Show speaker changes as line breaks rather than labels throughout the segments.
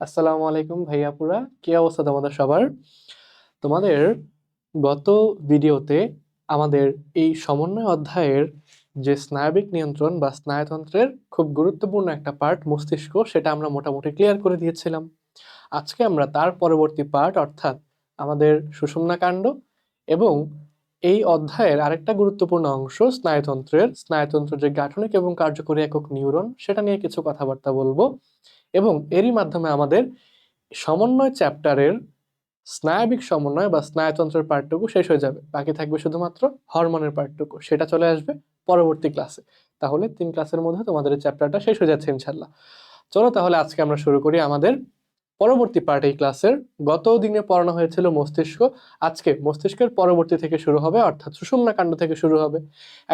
আসসালামু আলাইকুম ভাইয়াপুরা, কি অবস্থা তোমাদের সবার? তোমাদের গত ভিডিওতে আমাদের এই সমন্বয় অধ্যায়ের যে স্নায়বিক নিয়ন্ত্রণ বা স্নায়ুতন্ত্রের খুব গুরুত্বপূর্ণ একটা পার্ট মস্তিষ্ক, সেটা আমরা মোটামুটি ক্লিয়ার করে দিয়েছিলাম। আজকে আমরা তার পরবর্তী পার্ট অর্থাৎ আমাদের সুষুম্না কাণ্ড এবং এই অধ্যায়ের আরেকটা গুরুত্বপূর্ণ অংশ স্নায়ুতন্ত্রের যে গাঠনিক এবং কার্যকরী একক নিউরন, সেটা নিয়ে কিছু কথাবার্তা বলবো। এবং এরই মাধ্যমে আমাদের সমন্বয় চ্যাপ্টারের স্নায়বিক সমন্বয় বা স্নায়ুতন্ত্রের পার্টটুকু শেষ হয়ে যাবে। বাকি থাকবে শুধুমাত্র হরমোনের পার্টটুকু, সেটা চলে আসবে পরবর্তী ক্লাসে। তাহলে 3 ক্লাসের মধ্যে তোমাদের এই চ্যাপ্টারটা শেষ হয়ে যাচ্ছে ইনশাল্লাহ। চলো তাহলে আজকে আমরা শুরু করি আমাদের পরবর্তী পার্ট এই ক্লাসের। গত দিনে পড়ানো হয়েছিল মস্তিষ্ক, আজকে মস্তিষ্কের পরবর্তী থেকে শুরু হবে, অর্থাৎ সুষুম্না কাণ্ড থেকে শুরু হবে।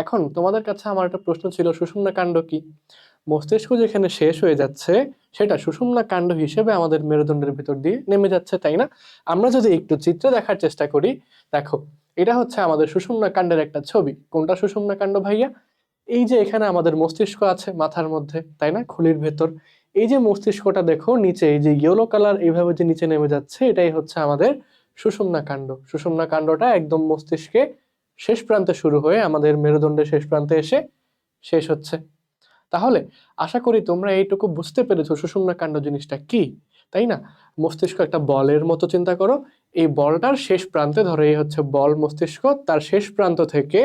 এখন তোমাদের কাছে আমার একটা প্রশ্ন ছিল, সুষুম্না কাণ্ড কি? মস্তিষ্ক যেখানে শেষ হয়ে যাচ্ছে সেটা সুষুম্না কাণ্ড হিসেবে আমাদের মেরুদণ্ডের ভিতর দিয়ে নেমে যাচ্ছে, তাই না? আমরা যদি একটু চিত্র দেখার চেষ্টা করি, দেখো এটা হচ্ছে আমাদের সুষুম্না কাণ্ডের একটা ছবি। কোনটা সুষুম্না কাণ্ড ভাইয়া? এই যে এখানে আমাদের মস্তিষ্ক আছে মাথার মধ্যে, তাই না, খুলির ভেতর। এই যে মস্তিষ্কটা দেখো নিচে, এই যে ইয়েলো কালার এইভাবে যে নিচে নেমে যাচ্ছে, এটাই হচ্ছে আমাদের সুষুম্না কাণ্ড। সুষুম্না কাণ্ডটা একদম মস্তিষ্কে শেষ প্রান্তে শুরু হয়ে আমাদের মেরুদণ্ডের শেষ প্রান্তে এসে শেষ হচ্ছে। তাহলে আশা করি তোমরা এইটুকু বুঝতে পেরেছো সুষুম্না কাণ্ড জিনিসটা কি, তাই না? মস্তিষ্ক একটা বলের মতো চিন্তা করো। এই বলটার শেষ প্রান্তে, ধরো এই হচ্ছে বল মস্তিষ্ক, তার শেষ প্রান্ত থেকে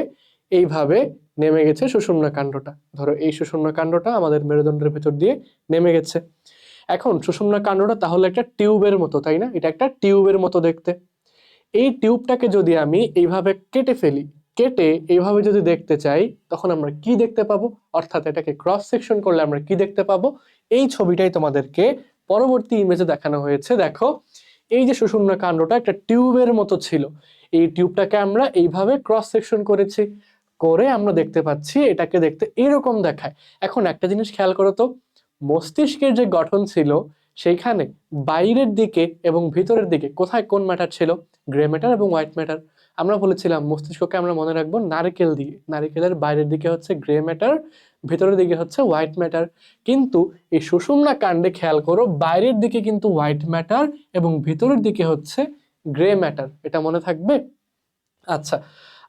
এইভাবে নেমে গেছে সুষুম্না কাণ্ডটা। ধরো এই সুষুম্না কাণ্ডটা আমাদের মেরুদণ্ডের ভেতর দিয়ে নেমে গেছে। এখন সুষুম্না কাণ্ডটা তাহলে একটা টিউবের মতো, তাই না? এটা একটা টিউবের মতো দেখতে। এই টিউবটাকে যদি আমি এইভাবে কেটে ফেলি, কেটে এইভাবে যদি দেখতে চাই, তখন আমরা কি দেখতে পাবো? অর্থাৎ এটাকে ক্রস সেকশন করলে আমরা কি দেখতে পাবো? এই ছবিটাই তোমাদেরকে পরবর্তী ইমেজে দেখানো হয়েছে। দেখো এই যে সুষুম্না কাণ্ডটা একটা টিউবের মতো ছিল, এই টিউবটাকে আমরা এইভাবে ক্রস সেকশন করেছি, করে আমরা দেখতে পাচ্ছি এটাকে দেখতে এরকম দেখায়। এখন একটা জিনিস খেয়াল করো তো, মস্তিষ্কের যে গঠন ছিল সেইখানে বাইরের দিকে এবং ভিতরের দিকে কোথায় কোন ম্যাটার ছিল? গ্রে ম্যাটার এবং হোয়াইট ম্যাটার। আমরা বলেছিলাম মস্তিষ্ককে আমরা মনে রাখবো নারকেল দিয়ে, নারকেলের বাইরের দিকে হচ্ছে গ্রে ম্যাটার, ভিতরের দিকে হচ্ছে হোয়াইট ম্যাটার। কিন্তু এই সুষুম্না কাণ্ডে খেয়াল করো, বাইরের দিকে কিন্তু হোয়াইট ম্যাটার এবং ভিতরের দিকে হচ্ছে গ্রে ম্যাটার। এটা মনে থাকবে? আচ্ছা,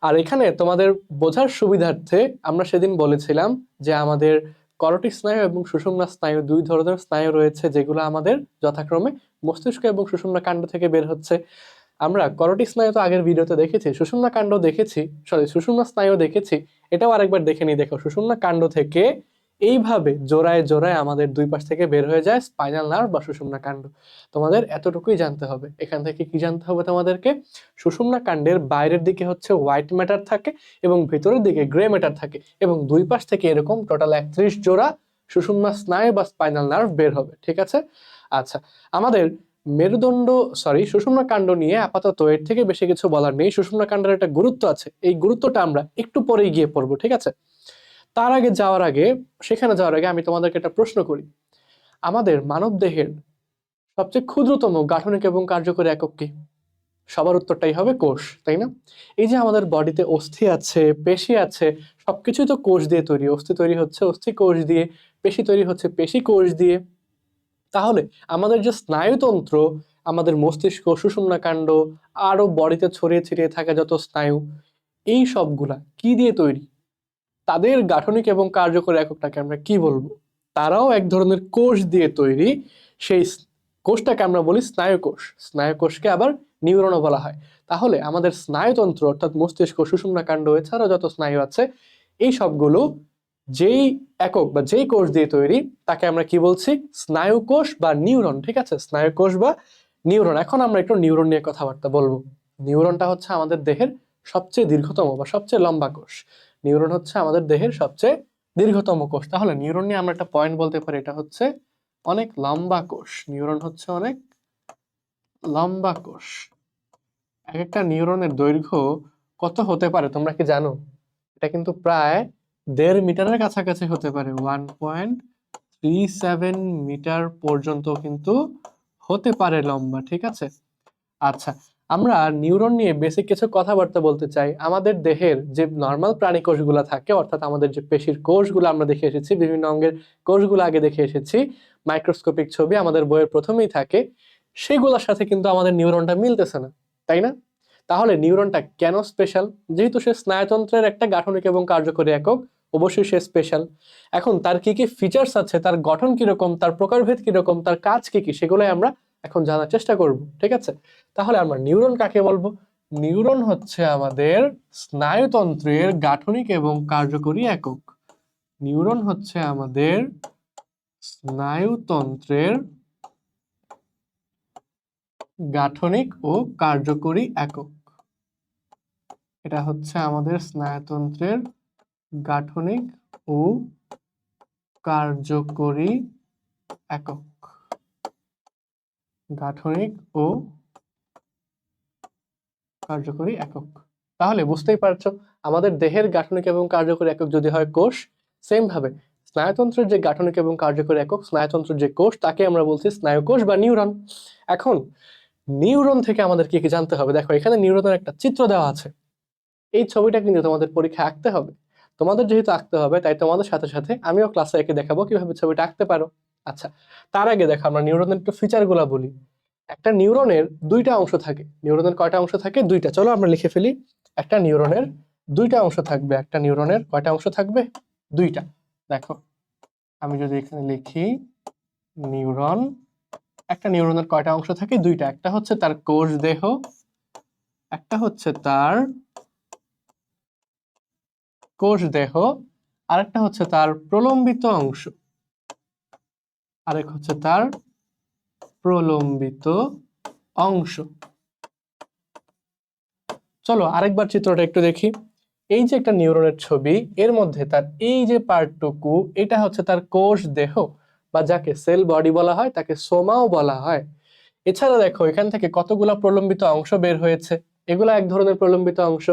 আর এখানে তোমাদের বোঝার সুবিধার্থে আমরা সেদিন বলেছিলাম যে আমাদের করটিক স্নায়ু এবং সুষুম্না স্নায়ু, দুই ধরনের স্নায়ু রয়েছে, যেগুলো আমাদের যথাক্রমে মস্তিষ্ক এবং সুষুম্না কাণ্ড থেকে বের হচ্ছে। আমরা করটিক স্নায়ু তো আগের ভিডিওতে দেখেছি, সুষুম্না কাণ্ড দেখেছি, সরি সুষুম্না স্নায়ু দেখেছি। এটাও আরেকবার দেখে নিই। দেখো সুষুম্না কাণ্ড থেকে এইভাবে জোড়ায় জোড়ায় আমাদের দুই পাশ থেকে বের হয়ে যায় স্পাইনাল নার্ভ বা সুষুম্না কাণ্ড। তোমাদের এতটুকুই জানতে হবে। এখান থেকে কি জানতে হবে তোমাদেরকে? সুষুম্না কাণ্ডের বাইরের দিকে হচ্ছে হোয়াইট ম্যাটার থাকে এবং ভেতরের দিকে গ্রে ম্যাটার থাকে, এবং দুই পাশ থেকে এরকম টোটাল 31 জোড়া সুষুম্না স্নায়ু বা স্পাইনাল নার্ভ বের হবে। ঠিক আছে? আচ্ছা, আমাদের মেরুদণ্ড, সরি সুষুম্না কাণ্ড নিয়ে আপাতত এর থেকে বেশি কিছু বলার নেই। সুষুম্না কাণ্ডের একটা গুরুত্ব আছে, এই গুরুত্বটা আমরা একটু পরেই গিয়ে পড়বো, ঠিক আছে? তার আগে যাওয়ার আগে, সেখানে যাওয়ার আগে আমি তোমাদেরকে একটা প্রশ্ন করি। আমাদের মানব দেহের সবচেয়ে ক্ষুদ্রতম গাঠনিক এবং কার্যকরী একক কি? সবার উত্তরটাই হবে কোষ, তাই না? এই যে আমাদের বডিতে অস্থি আছে, পেশি আছে, সবকিছুই তো কোষ দিয়ে তৈরি। অস্থি তৈরি হচ্ছে অস্থি কোষ দিয়ে, পেশি তৈরি হচ্ছে পেশি কোষ দিয়ে। তাহলে আমাদের যে স্নায়ুতন্ত্র, আমাদের মস্তিষ্ক, সুষুম্না কাণ্ড, আরো বডিতে ছড়িয়ে ছিটিয়ে থাকা যত স্নায়ু, এই সবগুলা কি দিয়ে তৈরি? তাদের গাঠনিক এবং কার্যকরী এককটাকে আমরা কি বলবো? তারাও এক ধরনের কোষ দিয়ে তৈরি। সেই কোষটাকে আমরা বলি স্নায়ুকোষ। স্নায়ুকোষকে আবার নিউরনও বলা হয়। তাহলে আমাদের স্নায়ুতন্ত্র অর্থাৎ মস্তিষ্ক, সুষুম্না কাণ্ড এছাড়াও যত স্নায়ু আছে, এই সবগুলো যেই একক বা যেই কোষ দিয়ে তৈরি, তাকে আমরা কি বলছি? স্নায়ুকোষ বা নিউরন। ঠিক আছে, স্নায়ুকোষ বা নিউরন। এখন আমরা একটু নিউরন নিয়ে কথাবার্তা বলবো। নিউরনটা হচ্ছে আমাদের দেহের সবচেয়ে দীর্ঘতম বা সবচেয়ে লম্বা কোষ। নিউরন হচ্ছে আমাদের দেহের সবচেয়ে দীর্ঘতম কোষ। তাহলে নিউরন নিয়ে আমরা একটা পয়েন্ট বলতে পারি, এটা হচ্ছে অনেক লম্বা কোষ। নিউরন হচ্ছে অনেক লম্বা কোষ। এক একটা নিউরনের দৈর্ঘ্য কত হতে পারে তোমরা কি জানো? এটা কিন্তু প্রায় 1.5 মিটারের কাছাকাছি হতে পারে। 1.37 মিটার পর্যন্ত কিন্তু হতে পারে লম্বা। ঠিক আছে? আচ্ছা, আমরা নিউরন নিয়ে বেসিক কিছু কথাবার্তা বলতে চাই। আমাদের দেহের যে নর্মাল প্রাণী কোষগুলো থাকে, অর্থাৎ আমাদের যে পেশির কোষগুলো আমরা দেখে এসেছি, বিভিন্ন অঙ্গের কোষগুলো আগে দেখে এসেছি, মাইক্রোস্কোপিক ছবি আমাদের বইয়ের প্রথমেই থাকে, সেগুলোর সাথে কিন্তু আমাদের নিউরনটা মিলতেছে না, তাই না? তাহলে নিউরনটা কেন স্পেশাল? যেহেতু সে স্নায়ুতন্ত্রের একটা গাঠনিক এবং কার্যকরী একক, অবশ্যই সে স্পেশাল। এখন তার কি কি ফিচার্স আছে, তার গঠন কিরকম, তার প্রকারভেদ কিরকম, তার কাজ কি কি, সেগুলোই আমরা এখন জানার চেষ্টা করব, ঠিক আছে? তাহলে আমরা নিউরন কাকে বলবো? নিউরন হচ্ছে আমাদের স্নায়ুতন্ত্রের গাঠনিক এবং কার্যকরী একক। নিউরন হচ্ছে আমাদের স্নায়ুতন্ত্রের গাঠনিক ও কার্যকরী একক। এটা হচ্ছে আমাদের স্নায়ুতন্ত্রের গাঠনিক ও কার্যকরী একক। গাঠনিক ও কার্যকরী একক। তাহলে বুঝতেই পারছো, আমাদের দেহের গাঠনিক এবং কার্যকরী একক যদি হয় কোষ, সেম ভাবে স্নায়ুতন্ত্রের যে গাঠনিক এবং কার্যকরী একক, স্নায়ুতন্ত্রের যে কোষ, তাকে আমরা বলছি স্নায়ুকোষ বা নিউরন। এখন নিউরন থেকে আমাদের কি কি জানতে হবে? দেখো, এখানে নিউরনের একটা চিত্র দেওয়া আছে। এই ছবিটা কিন্তু তোমাদের পরীক্ষায় আঁকতে হবে। তোমাদের যেহেতু আঁকতে হবে, তাই তোমাদের সাথে সাথে আমিও ক্লাসে এঁকে দেখাবো কিভাবে ছবিটা আঁকতে পারো। আচ্ছা, তার আগে দেখো আমরা নিউরনের একটু ফিচার গুলা বলি। একটা নিউরনের দুইটা অংশ থাকে। নিউরনের কয়টা অংশ থাকে? দুইটা। চলো আমরা লিখে ফেলি। একটা নিউরনের দুইটা অংশ থাকবে। একটা নিউরনের কয়টা অংশ থাকবে? দুইটা। দেখো, আমি যদি এখানে লিখি নিউরন, একটা নিউরনের কয়টা অংশ থাকে? দুইটা। একটা হচ্ছে তার কোষ দেহ, একটা হচ্ছে তার কোষ দেহ, আরেকটা হচ্ছে তার প্রলম্বিত অংশ, আরেক হচ্ছে তার প্রলম্বিত অংশ। চলো আরেকবার চিত্রটা একটু দেখি। এই যে একটা নিউরনের ছবি, এর মধ্যে তার এই যে পার্টটুকু, এটা হচ্ছে তার কোষ দেহ, বা যাকে সেল বডি বলা হয়, তাকে সোমাও বলা হয়। এছাড়া দেখো, এখান থেকে কতগুলা প্রলম্বিত অংশ বের হয়েছে, এগুলা এক ধরনের প্রলম্বিত অংশ।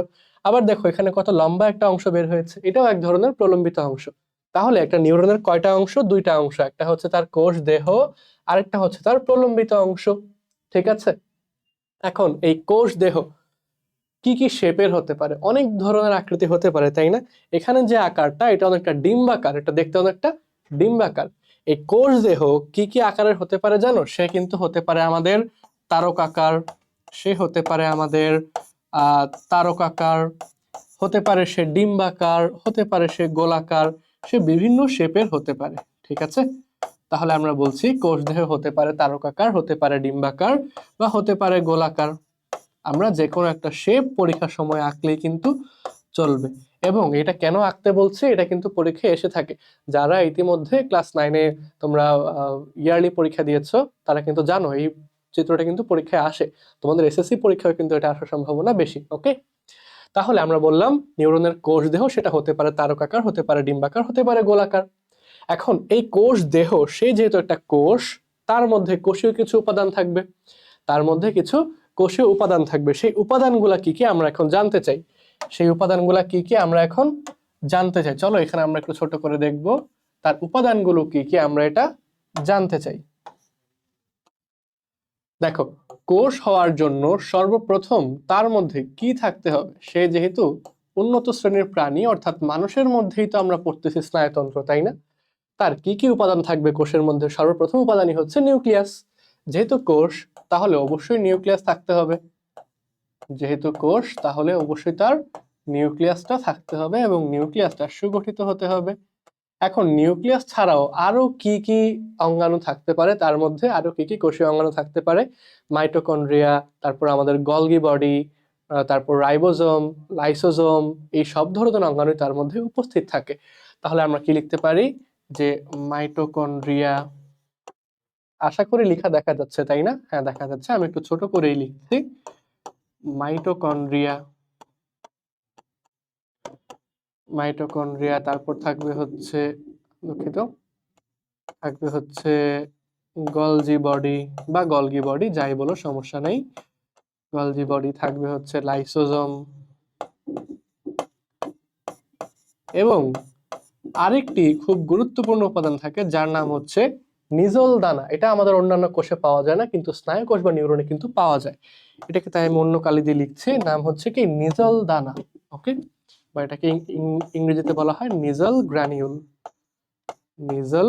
আবার দেখো, এখানে কত লম্বা একটা অংশ বের হয়েছে, এটাও এক ধরনের প্রলম্বিত অংশ। তাহলে একটা নিউরনের কয়টা অংশ? দুইটা অংশ। একটা হচ্ছে তার কোষ দেহ, আরেকটা হচ্ছে তার প্রলম্বিত অংশ, ঠিক আছে? এখন এই কোষ দেহ কি কি শেপের হতে পারে? অনেক ধরনের আকৃতি হতে পারে, তাই না? এখানে যে আকারটা, এটা অনেকটা ডিম্বাকার, এটা দেখতে অনেকটা ডিম্বাকার। এই কোষ দেহ কি কি আকারের হতে পারে জানো? সে কিন্তু হতে পারে আমাদের তারকাকার, সে হতে পারে আমাদের তারকাকার, হতে পারে সে ডিম্বাকার, হতে পারে সে গোলাকার, সে বিভিন্ন শেপের হতে পারে, ঠিক আছে? তাহলে আমরা বলছি কোষ দেহ হতে পারে তারকাকার, হতে পারে ডিম্বাকার, বা হতে পারে গোলাকার। আমরা যে কোনো একটা শেপ পরীক্ষার সময় আঁকলেই কিন্তু চলবে। এবং এটা কেন আঁকতে বলছি, এটা কিন্তু পরীক্ষায় এসে থাকে। যারা ইতিমধ্যে ক্লাস 9-এ তোমরা ইয়ারলি পরীক্ষা দিয়েছো, তারা কিন্তু জানো এই চিত্রটা কিন্তু পরীক্ষায় আসে। তোমাদের এসএসসি পরীক্ষায় কিন্তু এটা আসার সম্ভাবনা বেশি। ওকে, তাহলে আমরা বললাম নিউরনের কোষ দেহ সেটা হতে পারে তারকাকার, হতে পারে ডিম্বাকার, হতে পারে গোলাকার। এখন এই কোষ দেহ, সে যেহেতু একটা কোষ, তার মধ্যে কোষীয় কিছু উপাদান থাকবে, তার মধ্যে কিছু কোষীয় উপাদান থাকবে। সেই উপাদানগুলা কি কি আমরা এখন জানতে চাই। সেই উপাদানগুলা কি কি আমরা এখন জানতে চাই। চলো এখানে আমরা একটু ছোট করে দেখব, তার উপাদানগুলো কি কি আমরা এটা জানতে চাই। দেখো, কোষ হওয়ার জন্য সর্বপ্রথম তার মধ্যে কি থাকতে হবে? সে যেহেতু উন্নত শ্রেণীর প্রাণী, অর্থাৎ মানুষের মধ্যেই তো আমরা পড়তেছি স্নায়ুতন্ত্র, তাই না? তার কি কি উপাদান থাকবে কোষের মধ্যে? সর্বপ্রথম উপাদানই হচ্ছে নিউক্লিয়াস। যেহেতু কোষ, তাহলে অবশ্যই নিউক্লিয়াস থাকতে হবে। যেহেতু কোষ, তাহলে অবশ্যই তার নিউক্লিয়াসটা থাকতে হবে, এবং নিউক্লিয়াসটা সুগঠিত হতে হবে। এখন নিউক্লিয়াস ছাড়াও আরো কি কি অঙ্গাণু থাকতে পারে? তার মধ্যে আরো কি কি কোষীয় অঙ্গাণু থাকতে পারে? মাইটোকন্ড্রিয়া, তারপর আমাদের গলগি বডি, তারপর রাইবোজোম, লাইসোজোম, এই সব ধরনের অঙ্গাণু তার মধ্যে উপস্থিত থাকে। তাহলে আমরা কি লিখতে পারি? যে মাইটোকন্ড্রিয়া। আশা করি লেখা দেখা যাচ্ছে, তাই না? হ্যাঁ, দেখা যাচ্ছে। আমি একটু ছোট করেই লিখছি, মাইটোকন্ড্রিয়া। মাইটোকন্ড্রিয়া, তারপর থাকবে হচ্ছে, দুঃখিত, থাকবে হচ্ছে গলজি বডি বা গলগি বডি, যাই বলো সমস্যা নেই। গলজি বডি থাকবে হচ্ছে লাইসোজোম, এবং আরেকটি খুব গুরুত্বপূর্ণ উপাদান থাকে যার নাম হচ্ছে নিজল দানা। এটা আমাদের অন্যান্য কোষে পাওয়া যায় না, কিন্তু স্নায়ু কোষ বা নিউরনে কিন্তু পাওয়া যায়। এটাকে তাই আমি অন্য কালি দিয়ে লিখছি, নাম হচ্ছে কি নিজল দানা। ওকে, বা এটাকে ইংরেজিতে বলা হয় নিজল গ্রানিউল। নিজল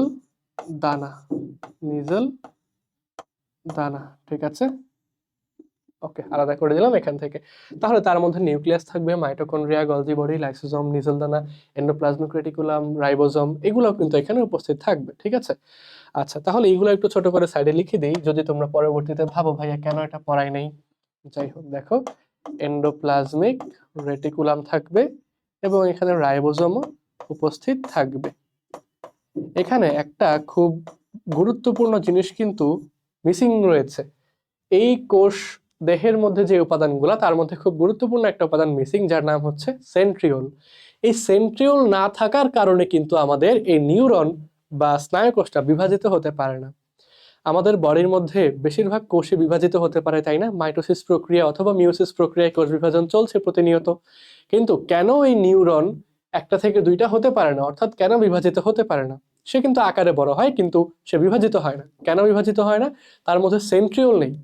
দানা, নিজেল দানা, ঠিক আছে। ওকে, আলাদা করে দিলাম এখান থেকে। তাহলে তার মধ্যে নিউক্লিয়াস থাকবে, mitochondria, Golgi body, lysosome, Nigel দানা, এন্ডোপ্লাজমিক রেটিকুলাম, রাইবোজোম, এগুলো কিন্তু এখানে উপস্থিত থাকবে, ঠিক আছে। আচ্ছা, তাহলে এইগুলো একটু ছোট করে সাইডে লিখে দিই, যদি তোমরা পরবর্তীতে ভাবো ভাইয়া কেন এটা পড়াই নাই। যাই হোক, দেখো এন্ডোপ্লাজমিক রেটিকুলাম থাকবে এবং এখানে রাইবোজোমও উপস্থিত থাকবে। এখানে একটা খুব গুরুত্বপূর্ণ জিনিস কিন্তু মিসিং রয়েছে। এই কোষ দেহের মধ্যে যে উপাদানগুলো, তার মধ্যে খুব গুরুত্বপূর্ণ একটা উপাদান মিসিং, যার নাম হচ্ছে সেন্ট্রিওল। এই সেন্ট্রিওল না থাকার কারণে কিন্তু আমাদের এই নিউরন বা স্নায়ুকোষটা বিভাজিত হতে পারে না। আমাদের বডির মধ্যে বেশিরভাগ কোষে বিভাজিত হতে পারে, তাই না? মাইটোসিস প্রক্রিয়া অথবা মিওসিস প্রক্রিয়ায় কোষ বিভাজন চলছে প্রতিনিয়ত। কিন্তু কেন এই নিউরন একটা থেকে দুইটা হতে পারে না, অর্থাৎ কেন বিভাজিত হতে পারে না? সে কিন্তু আকারে বড় হয় কিন্তু সে বিভাজিত হয় না। কেন বিভাজিত হয় না? তার মধ্যে সেন্ট্রিওল নেই।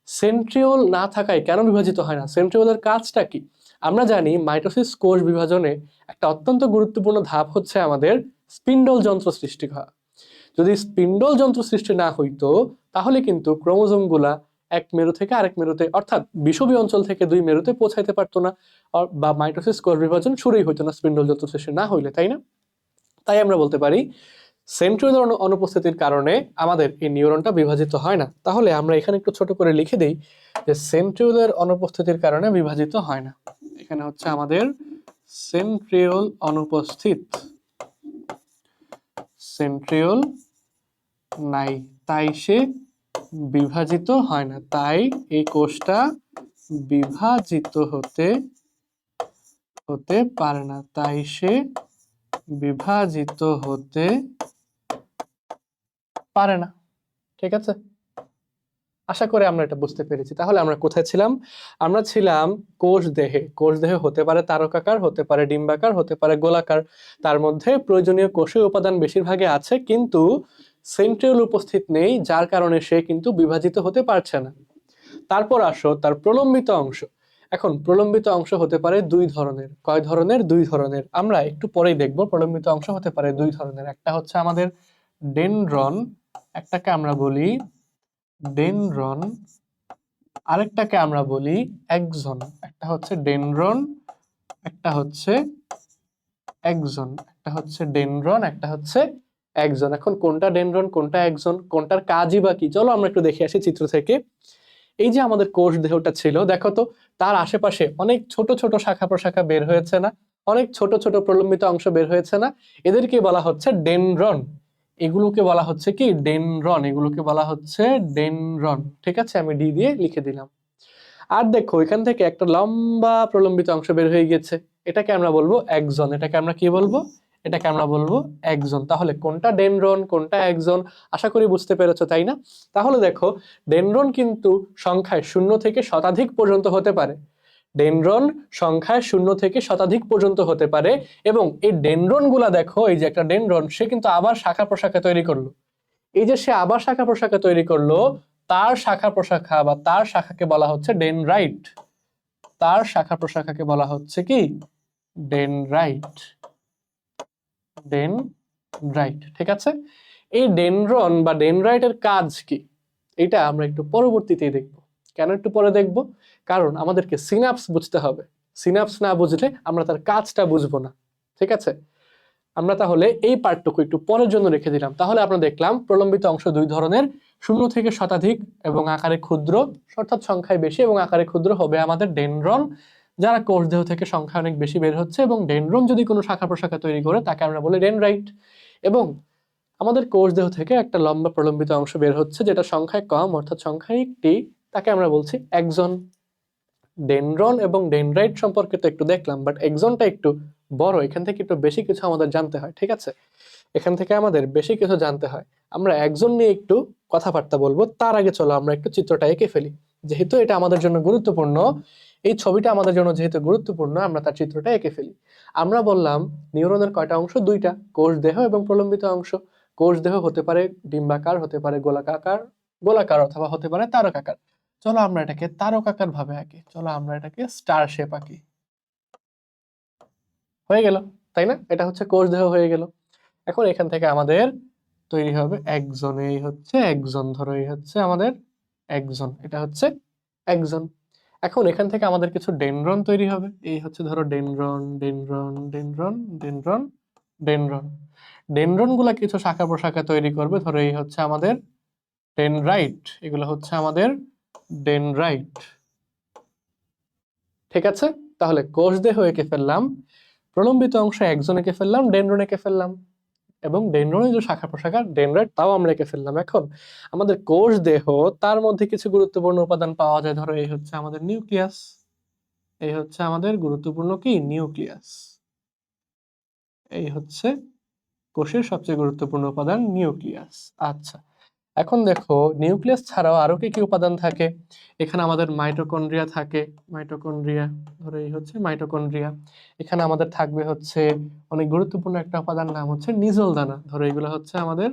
সেন্ট্রিওল না থাকায় কেন বিভাজিত হয় না? সেন্ট্রিওলের কাজটা কি? আমরা জানি মাইটোসিস কোষ বিভাজনে একটা অত্যন্ত গুরুত্বপূর্ণ ধাপ হচ্ছে আমাদের স্পিন্ডল যন্ত্র সৃষ্টি করা। যদি স্পিন্ডল যন্ত্র সৃষ্টি না হইতো, তাহলে কিন্তু ক্রোমোজোমগুলা এক মেরু থেকে আরেক মেরুতে, অর্থাৎ বিষুবীয় অঞ্চল থেকে দুই মেরুতে পৌঁছাইতে পারতো না, বা মাইটোসিস কোষ বিভাজন শুরুই হইতো না স্পিন্ডল যন্ত্র সৃষ্টি না হইলে, তাই না? তাই আমরা বলতে পারি সেন্ট্রিওলের অনুপস্থিতির কারণে আমাদের এই নিউরনটা বিভাজিত হয় না। তাহলে আমরা এখানে একটু ছোট করে লিখে দিই যে সেন্ট্রিওলের অনুপস্থিতির কারণে বিভাজিত হয় না। এখানে হচ্ছে আমাদের সেন্ট্রিওল অনুপস্থিত, সেন্ট্রিওল নাই, তাই সে বিভাজিত হয় না, তাই এই কোষটা বিভাজিত হতে পারে না, তাই সে বিভাজিত হতে পারে না, ঠিক আছে। আশা করি আমরা এটা বুঝতে পেরেছি। তাহলে আমরা কোথায় ছিলাম? আমরা ছিলাম কোষ দেহে। কোষ দেহে হতে পারে তারকাকার, হতে পারে ডিম্বাকার, হতে পারে গোলাকার। তার মধ্যে প্রয়োজনীয় কোষীয় উপাদান বেশিরভাগই আছে, কিন্তু সেন্ট্রিওল উপস্থিত নেই, যার কারণে সে কিন্তু বিভাজিত হতে পারছে না। তারপর আসো তার প্রলম্বিত অংশ। এখন প্রলম্বিত অংশ হতে পারে দুই ধরনের। কয় ধরনের? দুই ধরনের। আমরা একটু পরেই দেখব প্রলম্বিত অংশ হতে পারে দুই ধরনের। একটা হচ্ছে আমাদের ডেনড্রন, একটাকে আমরা বলি ডেনড্রন, আরেকটাকে আমরা বলি এক্সন। একটা হচ্ছে ডেনড্রন, একটা হচ্ছে এক্সন। একটা হচ্ছে ডেনড্রন, একটা হচ্ছে এক্সন। এখন কোনটা ডেনড্রন, কোনটা এক্সন, কোনটার কাজই বা কি, চলো আমরা একটু দেখে আসি চিত্র থেকে। এই যে আমাদের কোষ দেহটা ছিল, দেখো তো তার আশেপাশে অনেক ছোট ছোট শাখা প্রশাখা বের হয়েছে না? অনেক ছোট ছোট প্রলম্বিত অংশ বের হয়েছে না? এদেরকে বলা হচ্ছে ডেনড্রন। এগুলোকে বলা হচ্ছে কি? ডেনড্রন। এগুলোকে বলা হচ্ছে ডেনড্রন, ঠিক আছে, আমি ডি দিয়ে লিখে দিলাম। আর দেখো এখান থেকে একটা লম্বা প্রলম্বিত অংশ বের হয়ে গেছে, এটাকে আমরা বলবো এক্সন। এটাকে আমরা কি বলবো? এটাকে আমরা বলবো এক্সন। তাহলে কোনটা ডেনড্রন, কোনটা এক্সন, আশা করি বুঝতে পেরেছো, তাই না? তাহলে দেখো ডেনড্রন কিন্তু সংখ্যায় 0 থেকে শতাধিক পর্যন্ত হতে পারে। ডেনড্রন সংখ্যায় 0 থেকে শতাধিক পর্যন্ত হতে পারে, এবং এই ডেনড্রন গুলা দেখো, এই যে একটা ডেনড্রন, সে কিন্তু আবার শাখা প্রশাখা তৈরি করলো। এই যে সে আবার শাখা প্রশাখা তৈরি করলো, তার শাখা প্রশাখা বা তার শাখাকে বলা হচ্ছে ডেনড্রাইট। তার শাখা প্রশাখাকে বলা হচ্ছে কি? ডেনড্রাইট। ডেনড্রাইট, ঠিক আছে। এই ডেনড্রন বা ডেনড্রাইটের কাজ কি, এটা আমরা একটু পরবর্তীতেই দেখব। কেন একটু পরে দেখব? কারণ আমাদেরকে সিনাপস বুঝতে হবে। সিনাপস না বুঝলে আমরা তার কাজটা বুঝবো না, ঠিক আছে। আমরা তাহলে এই পার্টটুকু একটু পরের জন্য রেখে দিলাম। তাহলে আমরা দেখলাম প্রলম্বিত অংশ দুই ধরনের, 0 থেকে শতাধিক এবং আকারে ক্ষুদ্র, অর্থাৎ সংখ্যায় বেশি এবং আকারে ক্ষুদ্র হবে আমাদের ডেনড্রন, যারা কোষ দেহ থেকে সংখ্যা অনেক বেশি বের হচ্ছে, এবং ডেনড্রন যদি কোনো শাখা প্রশাখা তৈরি করে তাকে আমরা বলি ডেনড্রাইট। এবং আমাদের কোষ দেহ থেকে একটা লম্বা প্রলম্বিত অংশ বের হচ্ছে, যেটা সংখ্যায় কম, অর্থাৎ সংখ্যায় একটি, তাকে আমরা বলছি এক্সন। ডেনড্রন এবং ডেনড্রাইট সম্পর্কে তো একটু দেখলাম, বাট এক্সনটা একটু বড়, এখান থেকে একটু বেশি কিছু আমাদের জানতে হয়, ঠিক আছে। এখান থেকে আমাদের বেশি কিছু জানতে হয়। আমরা এক্সন নিয়ে একটু কথাবার্তা বলবো, তার আগে চলো আমরা একটু চিত্রটা এঁকে ফেলি, যেহেতু এটা আমাদের জন্য গুরুত্বপূর্ণ। এই ছবিটা আমাদের জন্য যেহেতু গুরুত্বপূর্ণ, আমরা তার চিত্রটা এঁকে ফেলি। আমরা বললাম নিউরনের কয়টা অংশ? দুইটা, কোষ দেহ এবং প্রলম্বিত অংশ। কোষ দেহ হতে পারে ডিম্বাকার, হতে পারে গোলাকার, গোলাকার অথবা হতে পারে তারকাকার। চলো আমরা এটাকে তারকাকার ভাবে আঁকি, চলো আমরা এটাকে স্টার শেপ আঁকি। হয়ে গেল, তাই না? এটা হচ্ছে কোষ দেহ হয়ে গেল। এখন এখান থেকে আমাদের তৈরি হবে একজন। এই হচ্ছে একজন, ধরো এই হচ্ছে আমাদের একজন, এটা হচ্ছে একজন। এখন এখান থেকে আমাদের কিছু ডেনড্রন তৈরি হবে। এই হচ্ছে ধরো dendron, dendron, dendron, dendron, dendron. Dendron গুলা কিছু শাখা প্রশাখা তৈরি করবে, ধরো এই হচ্ছে আমাদের ডেনড্রাইট, এগুলো হচ্ছে আমাদের ডেনড্রাইট। ঠিক আছে, তাহলে কোষ দেহ এঁকে ফেললাম, প্রলম্বিত অংশ একজন এঁকে ফেললাম, ডেনড্রন এঁকে ফেললাম, এবং ডেনড্রনের যে শাখা প্রশাখা ডেনড্রাইট তাও আমরা এঁকে ফেললাম। এখন আমাদের কোষ দেহ, তার মধ্যে কিছু গুরুত্বপূর্ণ উপাদান পাওয়া যায়, ধরো এই হচ্ছে আমাদের নিউক্লিয়াস, এই হচ্ছে আমাদের গুরুত্বপূর্ণ কি নিউক্লিয়াস, এই হচ্ছে কোষের সবচেয়ে গুরুত্বপূর্ণ উপাদান নিউক্লিয়াস। আচ্ছা, এখন দেখো নিউক্লিয়াস ছাড়াও আরো কি কি উপাদান থাকে। এখানে আমাদের মাইটোকন্ড্রিয়া থাকে, মাইটোকন্ড্রিয়া, ধরো এই হচ্ছে মাইটোকন্ড্রিয়া। এখানে আমাদের থাকবে হচ্ছে অনেক গুরুত্বপূর্ণ একটা উপাদান, নাম হচ্ছে নিজল দানা, ধরো এগুলো হচ্ছে আমাদের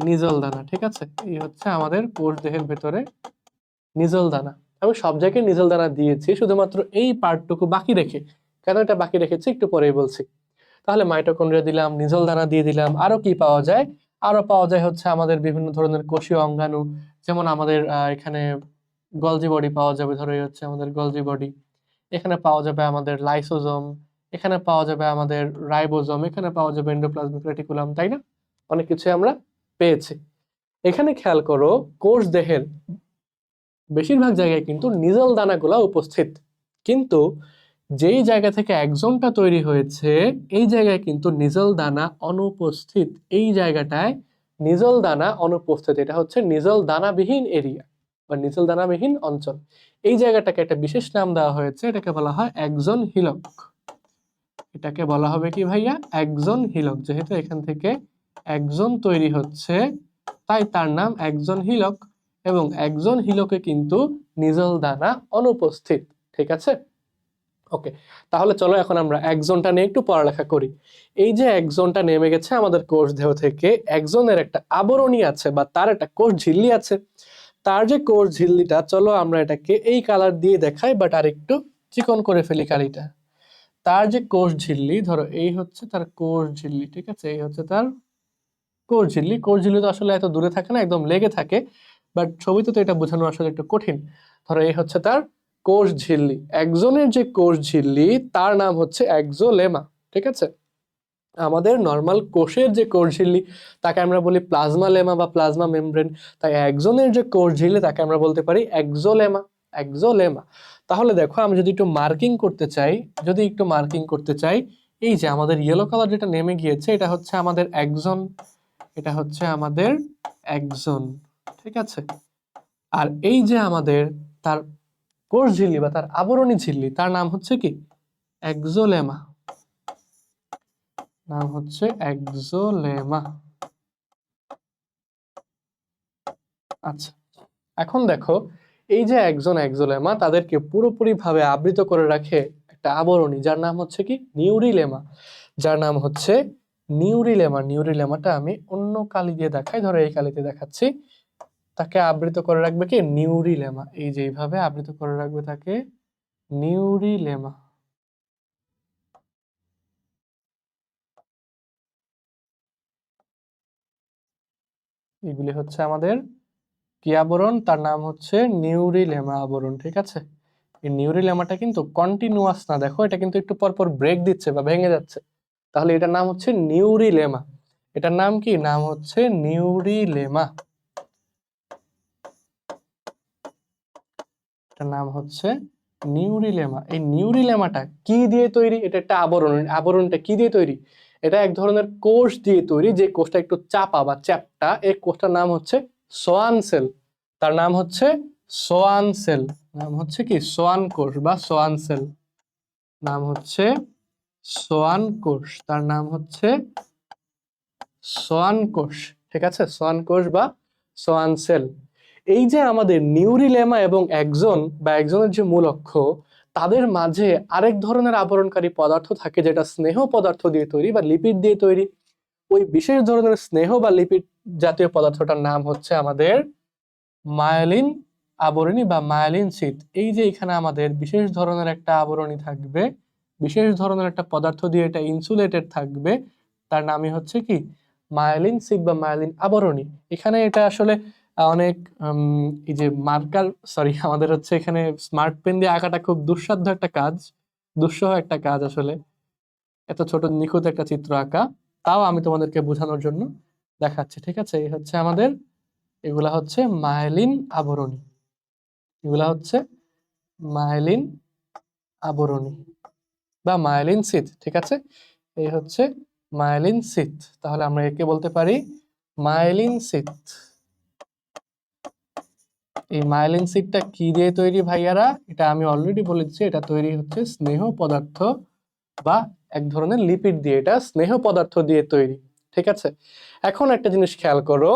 নিজল দানা। ঠিক আছে, এই হচ্ছে আমাদের কোষ দেহের ভেতরে নিজল দানা। আমি সব জায়গায় নিজল দানা দিয়েছি, শুধুমাত্র এই পার্টটুকু বাকি রেখে। কেন এটা বাকি রেখেছি একটু পরেই বলছি। তাহলে মাইটোকন্ড্রিয়া দিলাম, নিজল দানা দিয়ে দিলাম, আরো কি পাওয়া যায়? আরো পাওয়া যায় হচ্ছে আমাদের বিভিন্ন ধরনের কোষীয় অঙ্গাণু, যেমন আমাদের এখানে গলজি বডি পাওয়া যাবে, ধরো এই হচ্ছে আমাদের গলজি বডি। এখানে পাওয়া যাবে আমাদের লাইসোজোম, এখানে পাওয়া যাবে আমাদের রাইবোজোম, এখানে পাওয়া যাবে এন্ডোপ্লাজমিক রেটিকুলাম, তাই না? অনেক কিছু আমরা পেয়েছি। এখানে খেয়াল করো, কোষ দেহের বেশিরভাগ জায়গায় কিন্তু নিজল দানাগুলা উপস্থিত, কিন্তু যেই জায়গা থেকে একজনটা তৈরি হয়েছে এই জায়গায় কিন্তু নিজল দানা অনুপস্থিত। এই জায়গাটায় নিজল দানা অনুপস্থিত, এটা হচ্ছে নিজল দানাবিহীন এরিয়া বা নিজল দানাবিহীন অঞ্চল। এই জায়গাটাকে একটা বিশেষ নাম দেওয়া হয়েছে, এটাকে বলা হয় একজন হিলক। এটাকে বলা হবে কি ভাইয়া? একজন হিলক। যেহেতু এখান থেকে একজন তৈরি হচ্ছে তাই তার নাম একজন হিলক, এবং একজন হিলকে কিন্তু নিজল দানা অনুপস্থিত। ঠিক আছে, ওকে। তাহলে চলো এখন আমরা একজনটা নিয়ে একটু পড়ালেখা করি। এই যে একজনটা নেমে গেছে আমাদের কোষ দেহ থেকে, একজনের একটা আবরণী আছে বা তার একটা কোষ ঝিল্লি আছে। তার যে কোষ ঝিল্লিটা, চলো আমরা এটাকে এই কালার দিয়ে দেখাই, বাট আর একটু চিকন করে ফেলি কালিটা। তার যে কোষ ঝিল্লি, ধরো এই হচ্ছে তার কোষ ঝিল্লি, ঠিক আছে, এই হচ্ছে তার কোষ ঝিল্লি। কোষ ঝিল্লি তো আসলে এত দূরে থাকে না, একদম লেগে থাকে, বাট ছবিতে তো এটা বোঝানো আসলে একটু কঠিন। ধরো এই হচ্ছে তার কোষ ঝিল্লি। একজনের যে কোষ ঝিল্লি তার নাম হচ্ছে একজোলেমা। ঠিক আছে, আমাদের নর্মাল কোষের যে কোষ ঝিল্লি তাকে আমরা বলি প্লাজমা লেমা বা প্লাজমা মেমব্রেন। তাই একজনের যে কোষ ঝিল্লি তাকে আমরা বলতে পারি একজোলেমা, একজোলেমা। তাহলে দেখো আমি যদি একটু মার্কিং করতে চাই, যদি একটু মার্কিং করতে চাই, এই যে আমাদের ইয়েলো কালার যেটা নেমে গিয়েছে এটা হচ্ছে আমাদের একজন, এটা হচ্ছে আমাদের একজন। ঠিক আছে, আর এই যে আমাদের তার কোষ ঝিল্লি বা তার আবরণী ঝিল্লি তার নাম হচ্ছে কি? একজোলেমা, নাম হচ্ছে একজোলেমা। আচ্ছা, এখন দেখো এই যে একজন একজোলেমা তাদেরকে পুরোপুরি ভাবে আবৃত করে রাখে একটা আবরণী যার নাম হচ্ছে কি? নিউরিলেমা, যার নাম হচ্ছে নিউরিলেমা। নিউরিলেমাটা আমি অন্য কালি দিয়ে দেখাই, ধরো এই কালিতে দেখাচ্ছি। তাকে আবৃত করে রাখবে কি? নিউরিলেমা। এই যে এইভাবে আবৃত করে রাখবে তাকে নিউরিলেমা। এগুলি হচ্ছে আমাদের কি আবরণ? তার নাম হচ্ছে নিউরিলেমা আবরণ। ঠিক আছে, এই নিউরিলেমাটা কিন্তু কন্টিনিউয়াস না, দেখো এটা কিন্তু একটু পর পর ব্রেক দিচ্ছে বা ভেঙে যাচ্ছে। তাহলে এটার নাম হচ্ছে নিউরিলেমা। এটার নাম কি? নাম হচ্ছে নিউরিলেমা। এটার নাম হচ্ছে নিউরিলেমা। এই নিউরিলেমাটা কি দিয়ে তৈরি? এটা একটা আবরণ। আবরণটা কি দিয়ে তৈরি? এটা এক ধরনের কোষ দিয়ে তৈরি, যে কোষটা একটু চাপা বা চ্যাপ্টা। এই কোষটার নাম হচ্ছে সোয়ান সেল। তার নাম হচ্ছে সোয়ান সেল। নাম হচ্ছে কি? সোয়ান কোষ বা সোয়ান সেল। নাম হচ্ছে সোয়ান কোষ। তার নাম হচ্ছে সোয়ান কোষ। ঠিক আছে, সোয়ান কোষ বা সোয়ান সেল। এই যে আমাদের নিউরিলেমা এবং একজন বা একজনের যে মূল অক্ষ, তাদের মাঝে আরেক ধরনের আবরণকারী পদার্থ থাকে যেটা স্নেহ পদার্থ দিয়ে তৈরি বা লিপিড দিয়ে তৈরি। ওই বিশেষ ধরনের স্নেহ বা লিপিড জাতীয় পদার্থটার নাম হচ্ছে আমাদের মায়োলিন আবরণী বা মায়োলিন শীট। এই যে এখানে আমাদের বিশেষ ধরনের একটা আবরণী থাকবে, বিশেষ ধরনের একটা পদার্থ দিয়ে এটা ইনসুলেটেড থাকবে, তার নামই হচ্ছে কি? মায়েলিন সিট বা মায়েলিন আবরণী। এখানে এটা আসলে অনেক এই যে মার্কার সরি আমাদের হচ্ছে এখানে স্মার্ট পেন দিয়ে আঁকাটা খুব দুঃসাধ্য একটা কাজ, দুঃসহ একটা কাজ আসলে, এত ছোট নিখুঁত একটা চিত্র আঁকা। তাও আমি তোমাদেরকে বোঝানোর জন্য দেখাচ্ছি, ঠিক আছে? এই হচ্ছে আমাদের, এগুলা হচ্ছে মায়েলিন আবরণী, এগুলা হচ্ছে মায়েলিন আবরণী বা মায়েলিন সিথ, ঠিক আছে? এই হচ্ছে মায়েলিন সিথ, তাহলে আমরা একে বলতে পারি মায়েলিন সিথ। এই মায়েলিন সিথটা কি দিয়ে তৈরি ভাইয়ারা? এটা আমি অলরেডি বলেছি, এটা তৈরি হচ্ছে স্নেহ পদার্থ বা এক ধরনের লিপিড দিয়ে, এটা স্নেহ পদার্থ দিয়ে তৈরি, ঠিক আছে? এখন একটা জিনিস খেয়াল করো,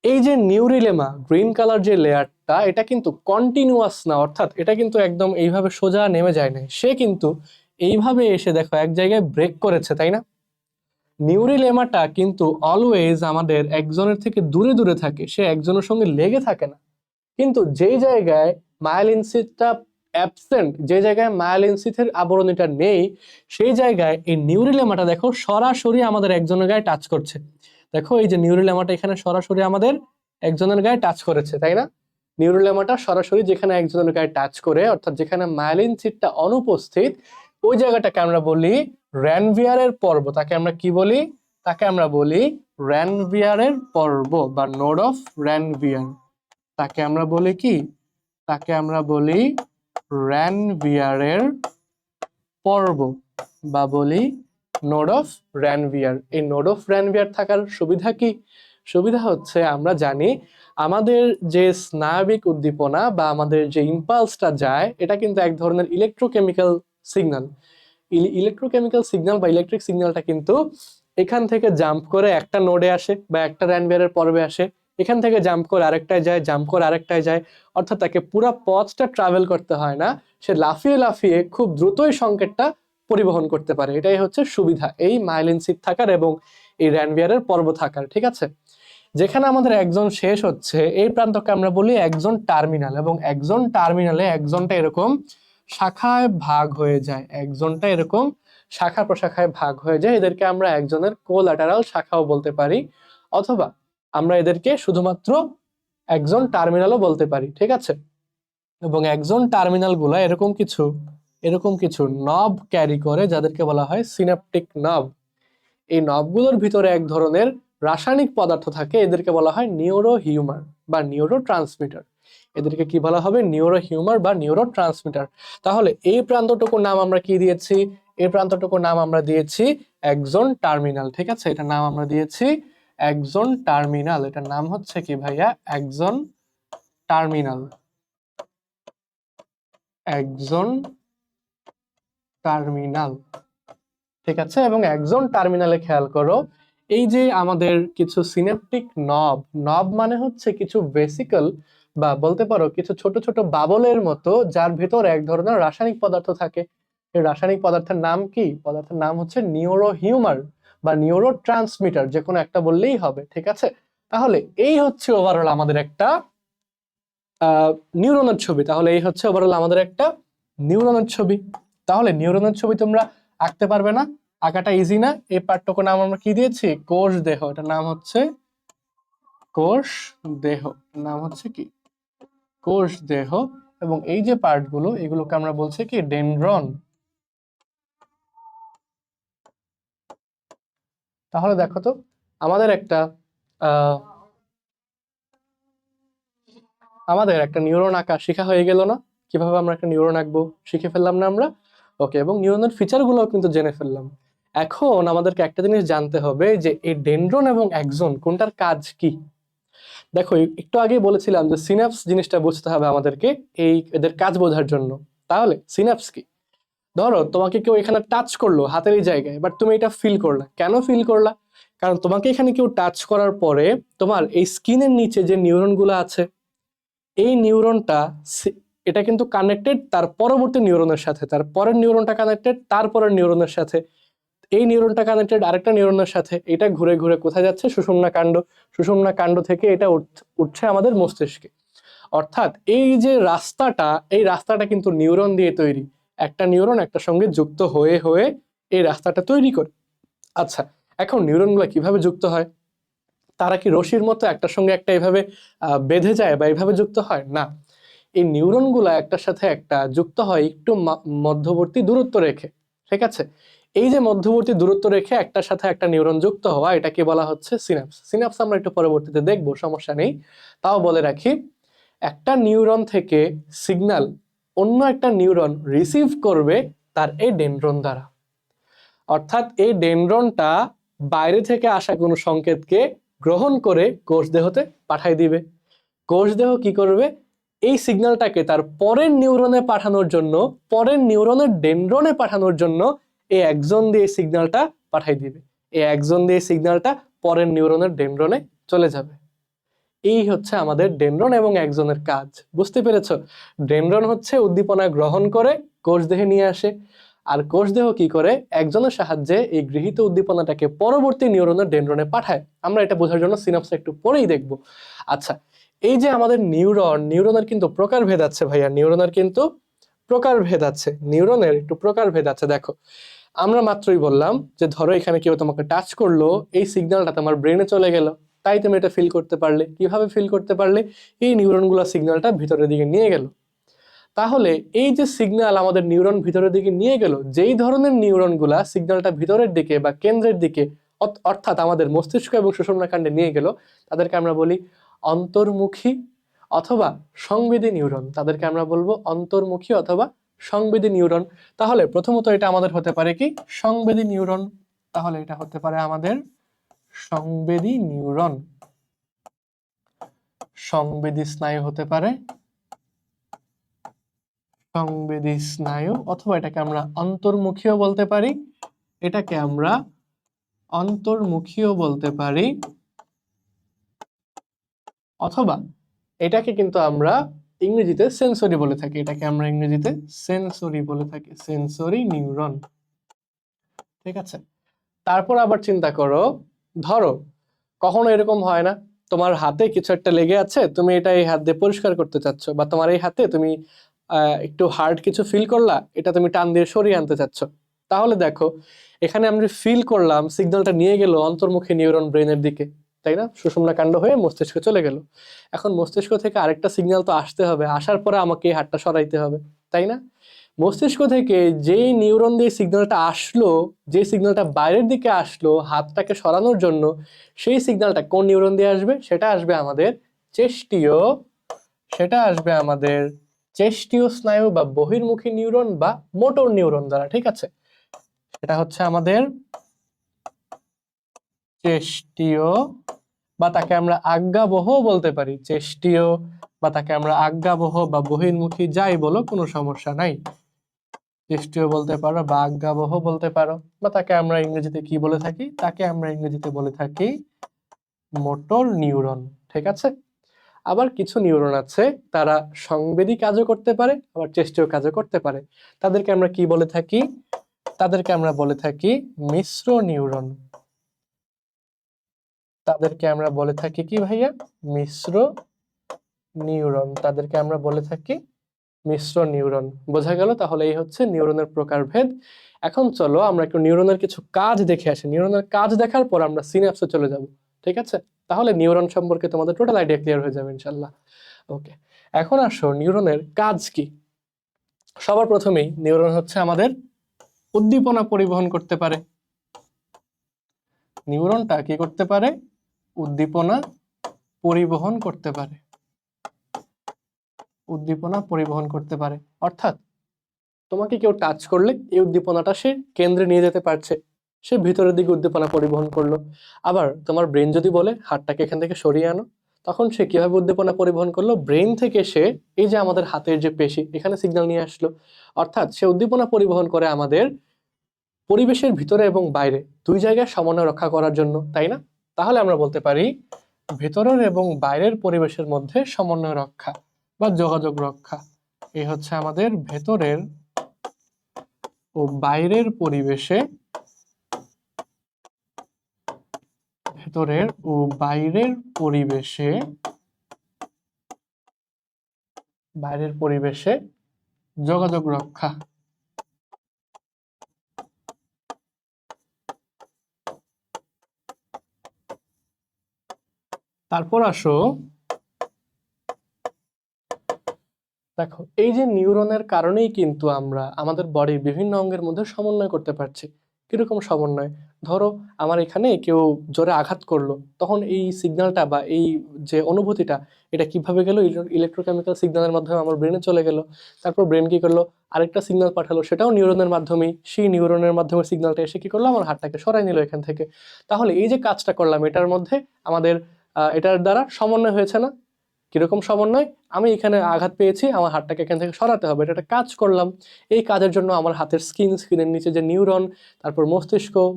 এই যে নিউরিলেমা গ্রিন কালার যে লেয়ারটা, এটা কিন্তু কন্টিনিউয়াস না, অর্থাৎ এটা কিন্তু একদম এইভাবে সোজা নেমে যায় না, সে কিন্তু এইভাবে এসে দেখো এক জায়গায় ব্রেক করেছে, তাই না? নিউরিলেমাটা কিন্তু অলওয়েজ আমাদের একজনের থেকে দূরে দূরে থাকে, সে একজনের সঙ্গে লেগে থাকে না। কিন্তু যেই জায়গায় মায়েলিন সিথটা অ্যাবসেন্ট, যে জায়গায় মায়েলিন সিথের আবরণীটা নেই, সেই জায়গায় এই নিউরিলেমাটা দেখো সরাসরি আমাদের একজনের গায়ে টাচ করছে। দেখো এই যে নিউরিলেমাটা এখানে সরাসরি আমাদের একজনের গায়ে টাচ করেছে, তাই না? নিউরিলেমাটা সরাসরি যেখানে একজনের গায়ে টাচ করে, অর্থাৎ যেখানে মায়েলিন সিথটা অনুপস্থিত, ওই জায়গাটাকে আমরা বলি র্যানভিয়ারের পর্ব। তাকে আমরা কি বলি? তাকে আমরা বলি র্যানভিয়ারের পর্ব বা নোড অফ র্যানভিয়ার। তাকে আমরা বলি কি? তাকে আমরা বলি র্যানভিয়ারের পর্ব বা বলি নোড অফ র্যানভিয়ার। এই নোড অফ র্যানভিয়ার থাকার সুবিধা কি? সুবিধা হচ্ছে আমরা জানি আমাদের যে স্নায়বিক উদ্দীপনা বা আমাদের যে ইম্পালসটা যায়, এটা কিন্তু এক ধরনের ইলেকট্রোকেমিক্যাল সিগন্যাল। ইলেকট্রোকেমিক্যাল সিগন্যাল বা ইলেকট্রিক সিগন্যালটা কিন্তু এখান থেকে জাম্প করে একটা নোডে আসে বা একটা র্যানভিয়ারের পর্বে আসে, এখান থেকে জাম্প করে আরেকটায় যায়, জাম্প করে আরেকটায় যায়, অর্থাৎ তাকে পুরো পথটা ট্রাভেল করতে হয় না, সে লাফিয়ে লাফিয়ে খুব দ্রুতই সংকেতটা পরিবহন করতে পারে। এটাই হচ্ছে সুবিধা এই মাইলিন সিট থাকার এবং এই র্যানভিয়ারের পর্ব থাকার, ঠিক আছে? যেখানে আমাদের একজন শেষ হচ্ছে, এই প্রান্তকে আমরা বলি একজন টার্মিনাল, এবং একজন টার্মিনালে একজনটা এরকম শাখায় ভাগ হয়ে যায়, একজনটা এরকম শাখা প্রশাখায় ভাগ হয়ে যায়। এদেরকে আমরা একজনের কোল্যাটারাল শাখাও বলতে পারি, অথবা আমরা এদেরকে শুধুমাত্র একজন টার্মিনালও বলতে পারি, ঠিক আছে? এবং একজন টার্মিনাল গুলা এরকম কিছু নব ক্যারি করে, যাদেরকে বলা হয় সিনাপটিক নব। এই নবগুলোর ভিতরে এক ধরনের রাসায়নিক পদার্থ থাকে, এদেরকে বলা হয় নিউরো হিউমার বা নিউরো ট্রান্সমিটার। এদেরকে কি বলা হবে? নিউরো হিউমার বা নিউরো ট্রান্সমিটার। তাহলে এই প্রান্তটুকুর নাম আমরা কি দিয়েছি? এই প্রান্তটুকুর নাম আমরা দিয়েছি একজন টার্মিনাল, ঠিক আছে? এটার নাম আমরা দিয়েছি একজন টার্মিনাল। এটার নাম হচ্ছে কি ভাইয়া? একজন টার্মিনাল, একজন টার্মিনাল, ঠিক আছে? এবং একজন টার্মিনালে খেয়াল করো, এই যে আমাদের কিছু সিনেপটিক নব, নব মানে হচ্ছে কিছু ভেসিকল বা বলতে পারো কিছু ছোট ছোট বাবলের মতো, যার ভিতর এক ধরনের রাসায়নিক পদার্থ থাকে। এই রাসায়নিক পদার্থের নাম কি? পদার্থের নাম হচ্ছে নিউরো হিউমার বা নিউরো ট্রান্সমিটার, যে কোনো একটা বললেই হবে, ঠিক আছে? তাহলে এই হচ্ছে ওভারঅল আমাদের একটা নিউরনের ছবি। তাহলে এই হচ্ছে ওভারঅল আমাদের একটা নিউরনের ছবি। তাহলে নিউরনের ছবি তোমরা আঁকতে পারবে না? আঁকাটা ইজি না? এই পাঠটুকু নাম আমরা কি দিয়েছি? কোষ দেহ। এটার নাম হচ্ছে কোষ দেহ, নাম হচ্ছে কি? কোষ দেহ। এবং এই যে পার্টগুলো, এগুলোকে আমরা বলছি কি? ডেনড্রন। তাহলে দেখো তো, আমাদের একটা আহ আমাদের একটা নিউরন আঁকা শেখা হয়ে গেল না? কিভাবে আমরা একটা নিউরন আঁকবো শিখে ফেললাম না আমরা? ওকে, এবং নিউরনের ফিচার গুলো কিন্তু জেনে ফেললাম। এখন আমাদেরকে একটা জিনিস জানতে হবে যে এই ডেনড্রন এবং অ্যাক্সন কোনটার কাজ কি। দেখো একটু আগেই বলেছিলাম যে সিনাপস জিনিসটা বুঝতে হবে আমাদেরকে এই এদের কাজ বোঝার জন্য। তাহলে সিনাপস কি? ধরো তোমাকে কেউ এখানে টাচ করলো হাতের এই জায়গায়, বাট তুমি এটা ফিল করলা। কেন ফিল করলা? কারণ তোমাকে এখানে কেউ টাচ করার পরে তোমার এই স্কিনের নিচে যে নিউরন গুলো আছে, এই নিউরনটা এটা কিন্তু কানেক্টেড তার পরবর্তী নিউরনের সাথে, তার পরের নিউরনটা কানেক্টেড তার পরের নিউরনের সাথে, এই নিউরনটা কানেক্টেড আরেকটা নিউরনের সাথে। এটা ঘুরে ঘুরে কোথায় যাচ্ছে? সুষুম্না কাণ্ড। সুষুম্না কাণ্ড থেকে এটা উঠছে আমাদের মস্তিষ্কে। অর্থাৎ এই যে রাস্তাটা, এই রাস্তাটা কিন্তু নিউরন দিয়ে তৈরি। একটা নিউরন একটা সঙ্গে যুক্ত হয়ে হয়ে এই রাস্তাটা তৈরি করে। আচ্ছা, এখন নিউরনগুলো কিভাবে যুক্ত হয়? তারা কি রশির মতো একটার সঙ্গে একটা এভাবে বেঁধে যায় বা এইভাবে যুক্ত হয়? না, এই নিউরনগুলো একটার সাথে একটা যুক্ত হয় একটু মধ্যবর্তী দূরত্ব রেখে। ঠিক আছে, এই যে মধ্যবর্তী দূরত্ব রেখে একটার সাথে একটা নিউরন যুক্ত হওয়া, এটাকে বলা হচ্ছে সিনাপস। সিনাপস আমরা একটু পরবর্তীতে দেখবো, সমস্যা নেই। তাও বলে রাখি, একটা নিউরন থেকে সিগন্যাল অন্য একটা নিউরন রিসিভ করবে তার এই ডেনড্রন দ্বারা। অর্থাৎ এই ডেনড্রনটা বাইরে থেকে আসা কোনো সংকেতকে গ্রহণ করে কোষদেহতে পাঠাই দিবে। কোষদেহ কি করবে? এই সিগন্যালটাকে তার পরের নিউরনে পাঠানোর জন্য, পরের নিউরনের ডেনড্রনে পাঠানোর জন্য এই একজন দিয়ে সিগন্যালটা পাঠাই দিবে। এই একজন দিয়ে সিগন্যালটা পরের নিউরনের ডেনড্রনে চলে যাবে। এই হচ্ছে আমাদের ডেনড্রন এবং একজনের কাজ। বুঝতে পেরেছো? ডেনড্রন হচ্ছে উদ্দীপনা গ্রহণ করে কোষদেহে নিয়ে আসে, আর কোষদেহ কি করে? একজনের সাহায্যে এই গৃহীত উদ্দীপনাটাকে পরবর্তী নিউরনের ডেনড্রনে পাঠায়। আমরা এটা বোঝার জন্য সিনাপস একটু পরেই দেখব। আচ্ছা, এই যে আমাদের নিউরনের কিন্তু প্রকারভেদ আছে ভাইয়া, নিউরনের কিন্তু প্রকারভেদ আছে, নিউরনের একটু প্রকারভেদ আছে। দেখো, আমরা মাত্রই বললাম যে ধরো এখানে কেউ তোমাকে টাচ করলো, এই সিগন্যালটা তোমার ব্রেনে চলে গেল, তাই তুমি এটা ফিল করতে পারলে। কিভাবে ফিল করতে পারলে? এই নিউরনগুলো সিগন্যালটা ভিতরের দিকে নিয়ে গেল। তাহলে এই যে সিগন্যাল আমাদের নিউরন ভিতরের দিকে নিয়ে গেল, যেই ধরনের নিউরনগুলা সিগন্যালটা ভিতরের দিকে বা কেন্দ্রের দিকে অর্থাৎ আমাদের মস্তিষ্ক এবং সুষুম্না কাণ্ডে নিয়ে গেল, তাদেরকে আমরা বলি অন্তর্মুখী অথবা সংবেদী নিউরন। তাদেরকে আমরা বলবো অন্তর্মুখী অথবা সংবেদী নিউরন। তাহলে প্রথমত এটা আমাদের হতে পারে কি? সংবেদী নিউরন। তাহলে এটা হতে পারে আমাদের সংবেদী নিউরন। সংবেদী স্নায়ু হতে পারে, সংবেদী স্নায়ু, অথবা এটাকে আমরা অন্তর্মুখীও বলতে পারি, এটাকে আমরা অন্তর্মুখীও বলতে পারি, অথবা এটাকে কিন্তু আমরা ইংরেজিতে সেন্সরি বলে থাকি। এটাকে আমরা ইংরেজিতে সেন্সরি বলে থাকি, সেন্সরি নিউরন। ঠিক আছে, তারপর আবার চিন্তা করো, ধরো কখনো এরকম হয় না, তোমার হাতে কিছু একটা লেগে আছে, তুমি এটা এই হাত দিয়ে পরিষ্কার করতে চাচ্ছ, বা তোমার এই হাতে তুমি একটু হার্ড কিছু ফিল করলা, এটা তুমি টান দিয়ে সরিয়ে আনতে চাচ্ছ। তাহলে দেখো, এখানে আমরা ফিল করলাম, সিগন্যালটা নিয়ে গেল অন্তর্মুখী নিউরন ব্রেনের দিকে, তাই না? সুষুম্না কাণ্ড হয়ে মস্তিষ্কে চলে গেল। এখন মস্তিষ্ক থেকে আরেকটা সিগন্যাল তো আসতে হবে, আসার পরে আমাকে এই হাতটা সরাইতে হবে, তাই না? মস্তিষ্ক থেকে যেই নিউরন দিয়ে সিগন্যালটা আসলো, যে সিগন্যালটা বাইরের দিকে আসলো হাতটাকে সরানোর জন্য, সেই সিগন্যালটা কোন নিউরন দিয়ে আসবে? সেটা আসবে আমাদের চেষ্টীয়, সেটা আসবে আমাদের চেষ্টীয় স্নায়ু বা বহির্মুখী নিউরন বা মোটর নিউরন দ্বারা। ঠিক আছে, এটা হচ্ছে আমাদের চেষ্টীয়, বা তাকে আমরা আজ্ঞাবহ বলতে পারি। চেষ্টীয়, বা তাকে আমরা আজ্ঞাবহ বা বহির্মুখী যাই বলো, কোনো সমস্যা নাই। চেষ্টীয় বলতে পারো বা আজ্ঞাবহ বলতে পারো, বা তাকে আমরা ইংরেজিতে কি বলে থাকি? তাকে আমরা ইংরেজিতে বলে থাকি মোটর নিউরন। ঠিক আছে, আবার কিছু নিউরন আছে, তারা সংবেদী কাজও করতে পারে, আবার চেষ্টীয় কাজও করতে পারে। তাদেরকে আমরা কি বলে থাকি? তাদেরকে আমরা বলে থাকি মিশ্র নিউরন। তাদেরকে আমরা বলে থাকি কি ভাইয়া? মিশ্র নিউরন। তাদেরকে আমরা বলে থাকি মিশ্র নিউরন। বোঝা গেল? তাহলে এই হচ্ছে নিউরনের প্রকারভেদ। এখন চলো আমরা একটু নিউরনের কিছু কাজ দেখে আসি। নিউরনের কাজ দেখার পর আমরা সিনাপসে চলে যাব। ঠিক আছে, তাহলে নিউরন সম্পর্কে তোমাদের টোটাল আইডিয়া ক্লিয়ার হয়ে যাবে ইনশাল্লাহ। ওকে, এখন আসো নিউরনের কাজ কি। সবার প্রথমেই নিউরন হচ্ছে আমাদের উদ্দীপনা পরিবহন করতে পারে। নিউরনটা কি করতে পারে? উদ্দীপনা পরিবহন করতে পারে। উদ্দীপনা পরিবহন করতে পারে অর্থাৎ তোমাকে কেউ টাচ করলে এই উদ্দীপনাটা সে কেন্দ্রে নিয়ে যেতে পারছে, সে ভিতরের দিকে উদ্দীপনা পরিবহন করলো। আবার তোমার ব্রেন যদি বলে হাতটাকে এখান থেকে সরিয়ে আনো, তখন সে কিভাবে উদ্দীপনা পরিবহন করলো? ব্রেন থেকে সে এই যে আমাদের হাতের যে পেশি, এখানে সিগন্যাল নিয়ে আসলো। অর্থাৎ সে উদ্দীপনা পরিবহন করে আমাদের পরিবেশের ভিতরে এবং বাইরে দুই জায়গায় সমন্বয় রক্ষা করার জন্য, তাই না? তাহলে আমরা বলতে পারি ভেতরের এবং বাইরের পরিবেশের মধ্যে সমন্বয় রক্ষা বা যোগাযোগ রক্ষা। এই হচ্ছে আমাদের ভেতরের ও বাইরের পরিবেশে, ভেতরের ও বাইরের পরিবেশে, বাইরের পরিবেশে যোগাযোগ রক্ষা। তারপর আসো, দেখো এই যে নিউরনের কারণেই কিন্তু আমরা আমাদের বডির বিভিন্ন অঙ্গের মধ্যে সমন্বয় করতে পারছি। কিরকম সমন্বয়? ধরো আমার এখানে কেউ জোরে আঘাত করলো, তখন এই সিগন্যালটা বা এই যে অনুভূতিটা, এটা কিভাবে গেল? ইলেকট্রোকেমিক্যাল সিগন্যালের মাধ্যমে আমার ব্রেনে চলে গেল। তারপর ব্রেন কি করলো? আরেকটা সিগন্যাল পাঠালো, সেটাও নিউরনের মাধ্যমেই। সেই নিউরনের মাধ্যমে সিগন্যালটা এসে কি করলো? আমার হাতটাকে সরাই নিল এখান থেকে। তাহলে এই যে কাজটা করলাম, এটার মধ্যে আমাদের এটার দ্বারা সমন্বয় হয়েছে না? কিরকম সমন্বয়? আমি এখানে আঘাত পেয়েছি, আমার হাতটাকে এখান থেকে সরাতে হবে, এটা একটা কাজ করলাম। এই কাজের জন্য আমার হাতের স্কিনের নিচে যে নিউরন, তারপর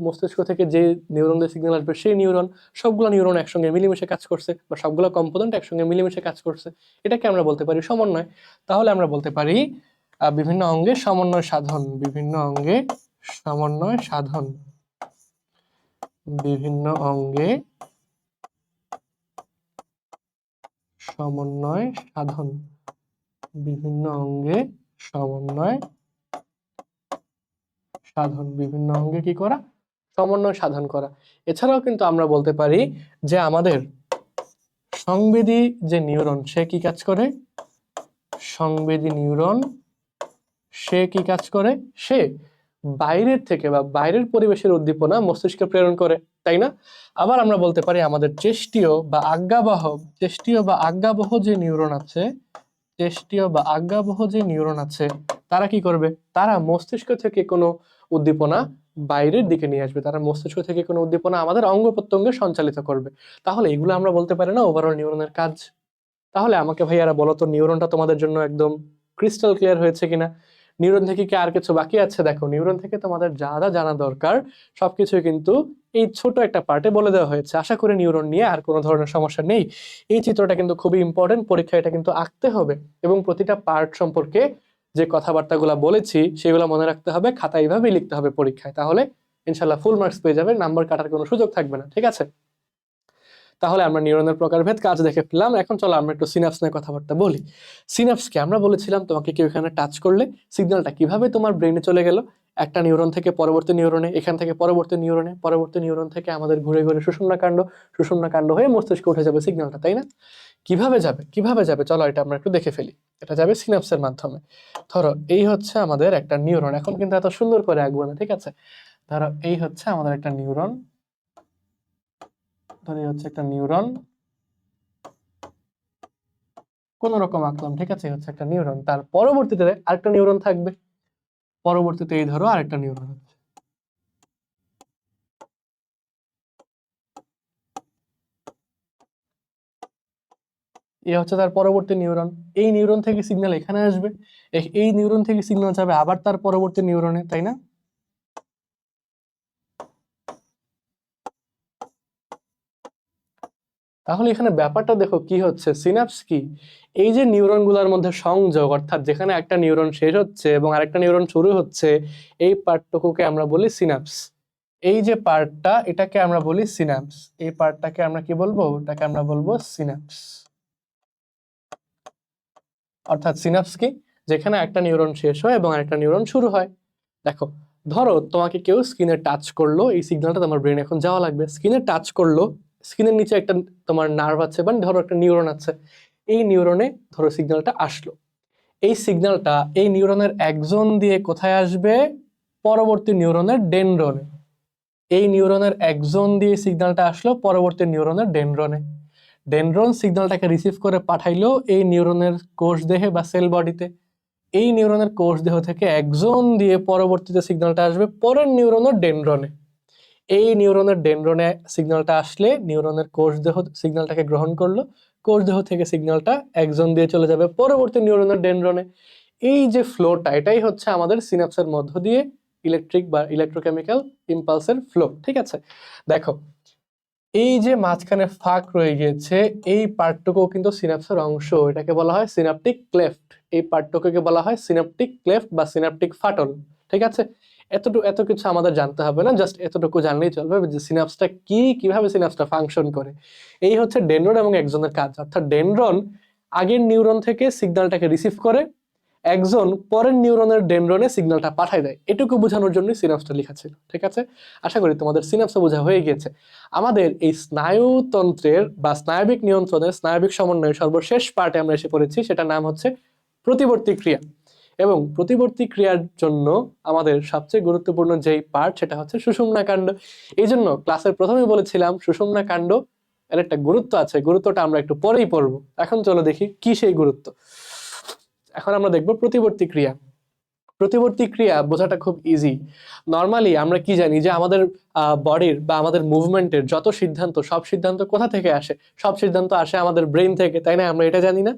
মস্তিষ্ক থেকে যে নিউরনদের সিগন্যাল আসবে সেই নিউরন, সবগুলো নিউরন একসঙ্গে মিলেমিশে কাজ করছে, বা সবগুলো কম্পোনেন্ট একসঙ্গে মিলেমিশে কাজ করছে। এটাকে আমরা বলতে পারি সমন্বয়। তাহলে আমরা বলতে পারি বিভিন্ন অঙ্গে সমন্বয় সাধন, বিভিন্ন অঙ্গে সমন্বয় সাধন, বিভিন্ন অঙ্গে সমন্বয় সাধন, বিভিন্ন অঙ্গে সমন্বয় সাধন, বিভিন্ন অঙ্গে কি করা? সমন্বয় সাধন করা। এছাড়াও কিন্তু আমরা বলতে পারি যে আমাদের সংবেদী যে নিউরন, সে কি কাজ করে? সংবেদী নিউরন সে কি কাজ করে? সে বাইরের থেকে বা বাইরের পরিবেশের উদ্দীপনা মস্তিষ্কে প্রেরণ করে, তাই না? আবার আমরা বলতে পারি আমাদের চেষ্টীয় বা আজ্ঞাবহ যে নিউরন আছে, চেষ্টীয় বা আজ্ঞাবহ যে নিউরন আছে, তারা কি করবে? তারা মস্তিষ্ক থেকে কোনো উদ্দীপনা বাইরের দিকে নিয়ে আসবে, তারা মস্তিষ্ক থেকে কোনো উদ্দীপনা আমাদের অঙ্গ প্রত্যঙ্গে সঞ্চালিত করবে। তাহলে এগুলো আমরা বলতে পারি না ওভারঅল নিউরনের কাজ? তাহলে আমাকে ভাইয়ারা বলো তো, নিউরনটা তোমাদের জন্য একদম ক্রিস্টাল ক্লিয়ার হয়েছে কিনা? নিউরন থেকে কি আর কিছু বাকি আছে? দেখো, নিউরন থেকে তোমাদের যা যা জানা দরকার সবকিছু কিন্তু এই ছোট একটা পার্টে বলে দেওয়া হয়েছে। আশা করি নিউরন নিয়ে আর কোনো ধরনের সমস্যা নেই। এই চিত্রটা কিন্তু খুবই ইম্পর্টেন্ট, পরীক্ষায় এটা কিন্তু আঁকতে হবে, এবং প্রতিটা পার্ট সম্পর্কে যে কথাবার্তাগুলো বলেছি সেগুলো মনে রাখতে হবে, খাতায় এইভাবেই লিখতে হবে পরীক্ষায়। তাহলে ইনশাল্লাহ ফুল মার্কস পেয়ে যাবে, নাম্বার কাটার কোনো সুযোগ থাকবে না, ঠিক আছে? তাহলে আমরা নিউরনের প্রকারভেদ কাজ দেখে ফেললাম। এখন চলো আমরা একটু সিনাপস নিয়ে কথাবার্তা বলি। সিনাপসকে আমরা বলেছিলাম, তোমাকে কেউ এখানে টাচ করলে সিগন্যালটা কিভাবে তোমার ব্রেনে চলে গেল? একটা নিউরন থেকে পরবর্তী নিউরনে, এখান থেকে পরবর্তী নিউরনে, পরবর্তী নিউরন থেকে আমাদের ঘুরে ঘুরে সুষুম্নাকাণ্ড হয়ে মস্তিষ্কে উঠে যাবে সিগন্যালটা, তাই না? কিভাবে যাবে চলো এটা আমরা একটু দেখে ফেলি। এটা যাবে সিনাপসের মাধ্যমে। ধরো এই হচ্ছে আমাদের একটা নিউরন, এখন কিন্তু এত সুন্দর করে আঁকবো না, ঠিক আছে? ধরো এই হচ্ছে আমাদের একটা নিউরন, ধরো এই হচ্ছে একটা নিউরন, কোন রকম আঁকলাম, ঠিক আছে? হচ্ছে একটা নিউরন, তার পরবর্তীতে আরেকটা নিউরন থাকবে, পরবর্তীতে এই ধরো আরেকটা নিউরন হচ্ছে, এই হচ্ছে তার পরবর্তী নিউরন। এই নিউরন থেকে সিগন্যাল এখানে আসবে, এই নিউরন থেকে সিগন্যাল যাবে আবার তার পরবর্তী নিউরনে, তাই না? তাহলে এখানে ব্যাপারটা দেখো কি হচ্ছে, সিনাপস কি? এই যে নিউরন গুলার মধ্যে সংযোগ, অর্থাৎ যেখানে একটা নিউরন শেষ হচ্ছে এবং আরেকটা নিউরন শুরু হচ্ছে, এই পার্টটুকুকে আমরা বলি সিনাপস। এই যে পার্টটা, এটাকে আমরা বলি সিনাপস। এই পার্টটাকে আমরা কি বলবো? এটাকে আমরা বলবো সিনাপস। অর্থাৎ সিনাপস কি? যেখানে একটা নিউরন শেষ হয় এবং আরেকটা নিউরন শুরু হয়। দেখো, ধরো তোমাকে কেউ স্কিনে টাচ করলো, এই সিগন্যালটা তোমার ব্রেন এখন যাওয়া লাগবে। স্কিনে টাচ করলো, স্কিনের নিচে একটা তোমার নার্ভ আছে, বা ধরো একটা নিউরন আছে, এই নিউরনে ধরো সিগন্যালটা আসলো। এই সিগন্যালটা এই নিউরনের একজন দিয়ে কোথায় আসবে? পরবর্তী নিউরনের ডেনড্রনে। এই নিউরনের একজন দিয়ে সিগন্যালটা আসলো পরবর্তী নিউরনের ডেনড্রনে। ডেনড্রন সিগন্যালটাকে রিসিভ করে পাঠাইলো এই নিউরনের কোষ দেহে বা সেল বডিতে। এই নিউরনের কোষ দেহ থেকে একজন দিয়ে পরবর্তীতে সিগন্যালটা আসবে পরের নিউরনের ডেনড্রনে। এই নিউরনের ডেনড্রনে সিগন্যালটা আসলে নিউরনের কোষ দেহ সিগন্যালটাকে গ্রহণ করলো, কোষ দেহ থেকে সিগন্যালটা একজন দিয়ে চলে যাবে পরবর্তী নিউরনের ডেনড্রনে। এই যে ফ্লোটা, এটাই হচ্ছে আমাদের সিনাপসের মধ্য দিয়ে ইলেকট্রিক বা ইলেকট্রোকেমিক্যাল ইম্পালসের ফ্লো, ঠিক আছে? দেখো, এই যে মাঝখানে ফাঁক রয়ে গিয়েছে, এই পার্টটুকু কিন্তু সিনাপসের অংশ, এটাকে বলা হয় সিনাপটিক ক্লেফট। এই পার্টটুকুকে বলা হয় সিনাপটিক ক্লেফট বা সিনাপটিক ফাটল, ঠিক আছে? এত কিছু আমাদের জানতে হবে না, জাস্ট এতটুকু জানলেই চলবে যে সিনাপসটা কি, কিভাবে সিনাপসটা ফাংশন করে। এই হচ্ছে ডেনড্রন এবং একজনের কাজ, অর্থাৎ ডেনড্রন আগের নিউরন থেকে সিগন্যালটাকে রিসিভ করে একজন পরের নিউরনের ডেনড্রনে সিগন্যালটা পাঠায় দেয়, এটুকু বোঝানোর জন্য সিনাপসটা লেখা ছিল। ঠিক আছে, আশা করি তোমাদের সিনাপসটা বোঝা হয়ে গিয়েছে। আমাদের এই স্নায়ুতন্ত্রের বা স্নায়বিক নিয়ন্ত্রণের, স্নায়বিক সমন্বয়ের সর্বশেষ পার্টে আমরা এসে পড়েছি, সেটার নাম হচ্ছে প্রতিবর্তী ক্রিয়া। এবং প্রতিবর্তী ক্রিয়ার জন্য আমাদের সবচেয়ে গুরুত্বপূর্ণ যেই পার্ট, সেটা হচ্ছে সুষুম্না কাণ্ড। এই জন্য ক্লাসের প্রথমে বলেছিলাম সুষুম্না কাণ্ড এর একটা গুরুত্ব আছে, গুরুত্বটা আমরা একটু পরেই পড়বো। এখন চলো দেখি কি সেই গুরুত্ব। এখন আমরা দেখব প্রতিবর্তী ক্রিয়া। প্রতিবর্তী ক্রিয়া বোঝাটা খুব ইজি। নর্মালি আমরা কি জানি যে আমাদের বডির বা আমাদের মুভমেন্টের যত সিদ্ধান্ত, সব সিদ্ধান্ত কোথা থেকে আসে? সব সিদ্ধান্ত আসে আমাদের ব্রেন থেকে, তাই না? আমরা এটা জানি না?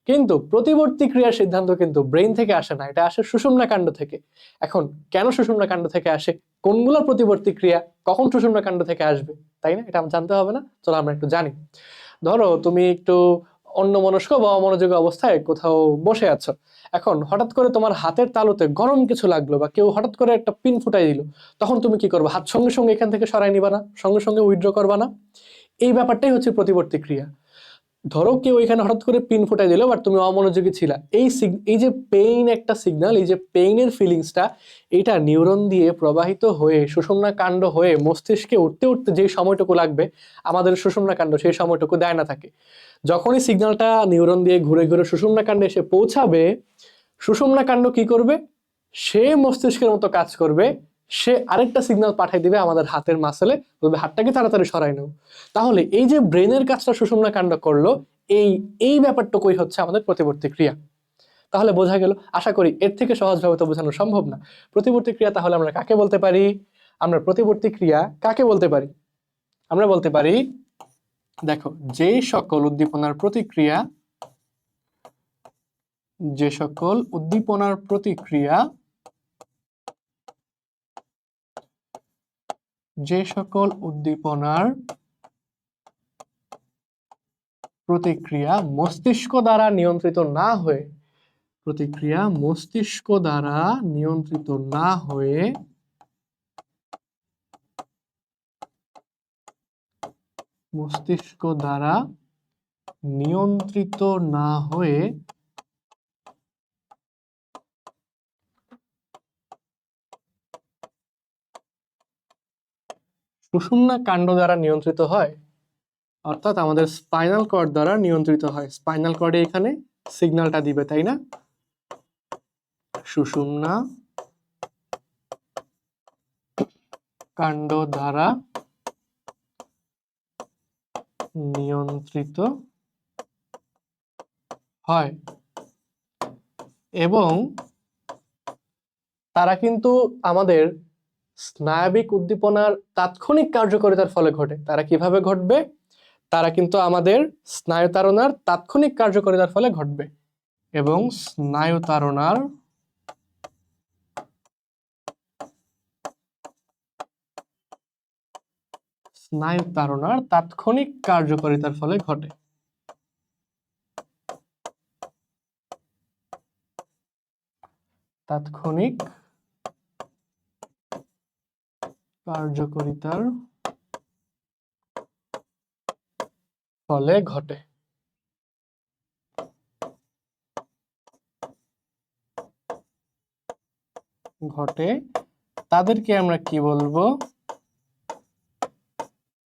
কিন্তু প্রতিবর্তী ক্রিয়ার সিদ্ধান্ত কিন্তু ব্রেন থেকে আসে না, এটা আসে সুষুম্না কাণ্ড থেকে। এখন কেন সুষুম্না কাণ্ড থেকে আসে, কোনগুলো প্রতিবর্তী ক্রিয়া, কখন সুষুম্না কাণ্ড থেকে আসবে, তাই না? এটা জানতে হবে না? চলো আমরা একটু জানি। ধরো তুমি একটু অন্যমনস্ক বা অমনোযোগী অবস্থায় কোথাও বসে আছো, এখন হঠাৎ করে তোমার হাতের তালুতে গরম কিছু লাগলো বা কেউ হঠাৎ করে একটা পিন ফুটাই দিল, তখন তুমি কি করবে? হাত সঙ্গে সঙ্গে এখান থেকে সরাই নিবা না? সঙ্গে সঙ্গে উইথড্র করবা না? এই ব্যাপারটাই হচ্ছে প্রতিবর্তী ক্রিয়া। ধরো কেউ এখানে হঠাৎ করে পিন ফুটাই দিল, বাট তুমি অমনোযোগী ছিলা, এই যে পেইন একটা সিগন্যাল, এই যে পেইনের ফিলিংসটা, এটা নিউরন দিয়ে প্রবাহিত হয়ে সুষুম্না কাণ্ড হয়ে মস্তিষ্কে উঠতে উঠতে যেই সময়টুকু লাগবে, আমাদের সুষুম্না কাণ্ড সেই সময়টুকু দেয় না থাকে। যখনই সিগন্যালটা নিউরন দিয়ে ঘুরে ঘুরে সুষুম্না কাণ্ডে এসে পৌঁছাবে, সুষুম্না কাণ্ড কি করবে? সে মস্তিষ্কের মতো কাজ করবে, সে আরেকটা সিগন্যাল পাঠিয়ে দিবে আমাদের হাতের মাসেলে, বলবে হাতটাকে তাড়াতাড়ি সরাই নাও। তাহলে এই যে ব্রেনের কাজটা সুষুম্না কাণ্ড করলো, এই এই ব্যাপারটুকুই হচ্ছে আমাদের প্রতিবর্তী ক্রিয়া। তাহলে বোঝা গেল? আশা করি এর থেকে সহজভাবে তো বোঝানো সম্ভব না। প্রতিবর্তী ক্রিয়া তাহলে আমরা কাকে বলতে পারি? আমরা প্রতিবর্তী ক্রিয়া কাকে বলতে পারি? আমরা বলতে পারি, দেখো, যে সকল উদ্দীপনার প্রতিক্রিয়া, যে সকল উদ্দীপনার প্রতিক্রিয়া, যে সকল উদ্দীপনার প্রতিক্রিয়া মস্তিষ্ক দ্বারা নিয়ন্ত্রিত না হয়ে, প্রতিক্রিয়া মস্তিষ্ক দ্বারা নিয়ন্ত্রিত না হয়ে মস্তিষ্ক দ্বারা নিয়ন্ত্রিত না হয়ে সুষুম্না কাণ্ড দ্বারা নিয়ন্ত্রিত হয়, অর্থাৎ আমাদের স্পাইনাল কর্ড দ্বারা নিয়ন্ত্রিত হয়। স্পাইনাল কর্ডে এখানে সিগন্যালটা দিবে, তাই না? সুষুম্না কাণ্ড দ্বারা নিয়ন্ত্রিত হয়, এবং তারা কিন্তু আমাদের স্নায়বিক উদ্দীপনার তাৎক্ষণিক কার্যকারিতার ফলে ঘটে। তারা কিভাবে ঘটবে? তারা কিন্তু আমাদের স্নায়ুতাড়নার তাৎক্ষণিক কার্যকারিতার ফলে ঘটবে, এবং স্নায়ুতাড়নার তাৎক্ষণিক কার্যকারিতার ফলে ঘটে। তাৎক্ষণিক কার্যকারিতার ফলে ঘটে। তাদেরকে আমরা কি বলবো?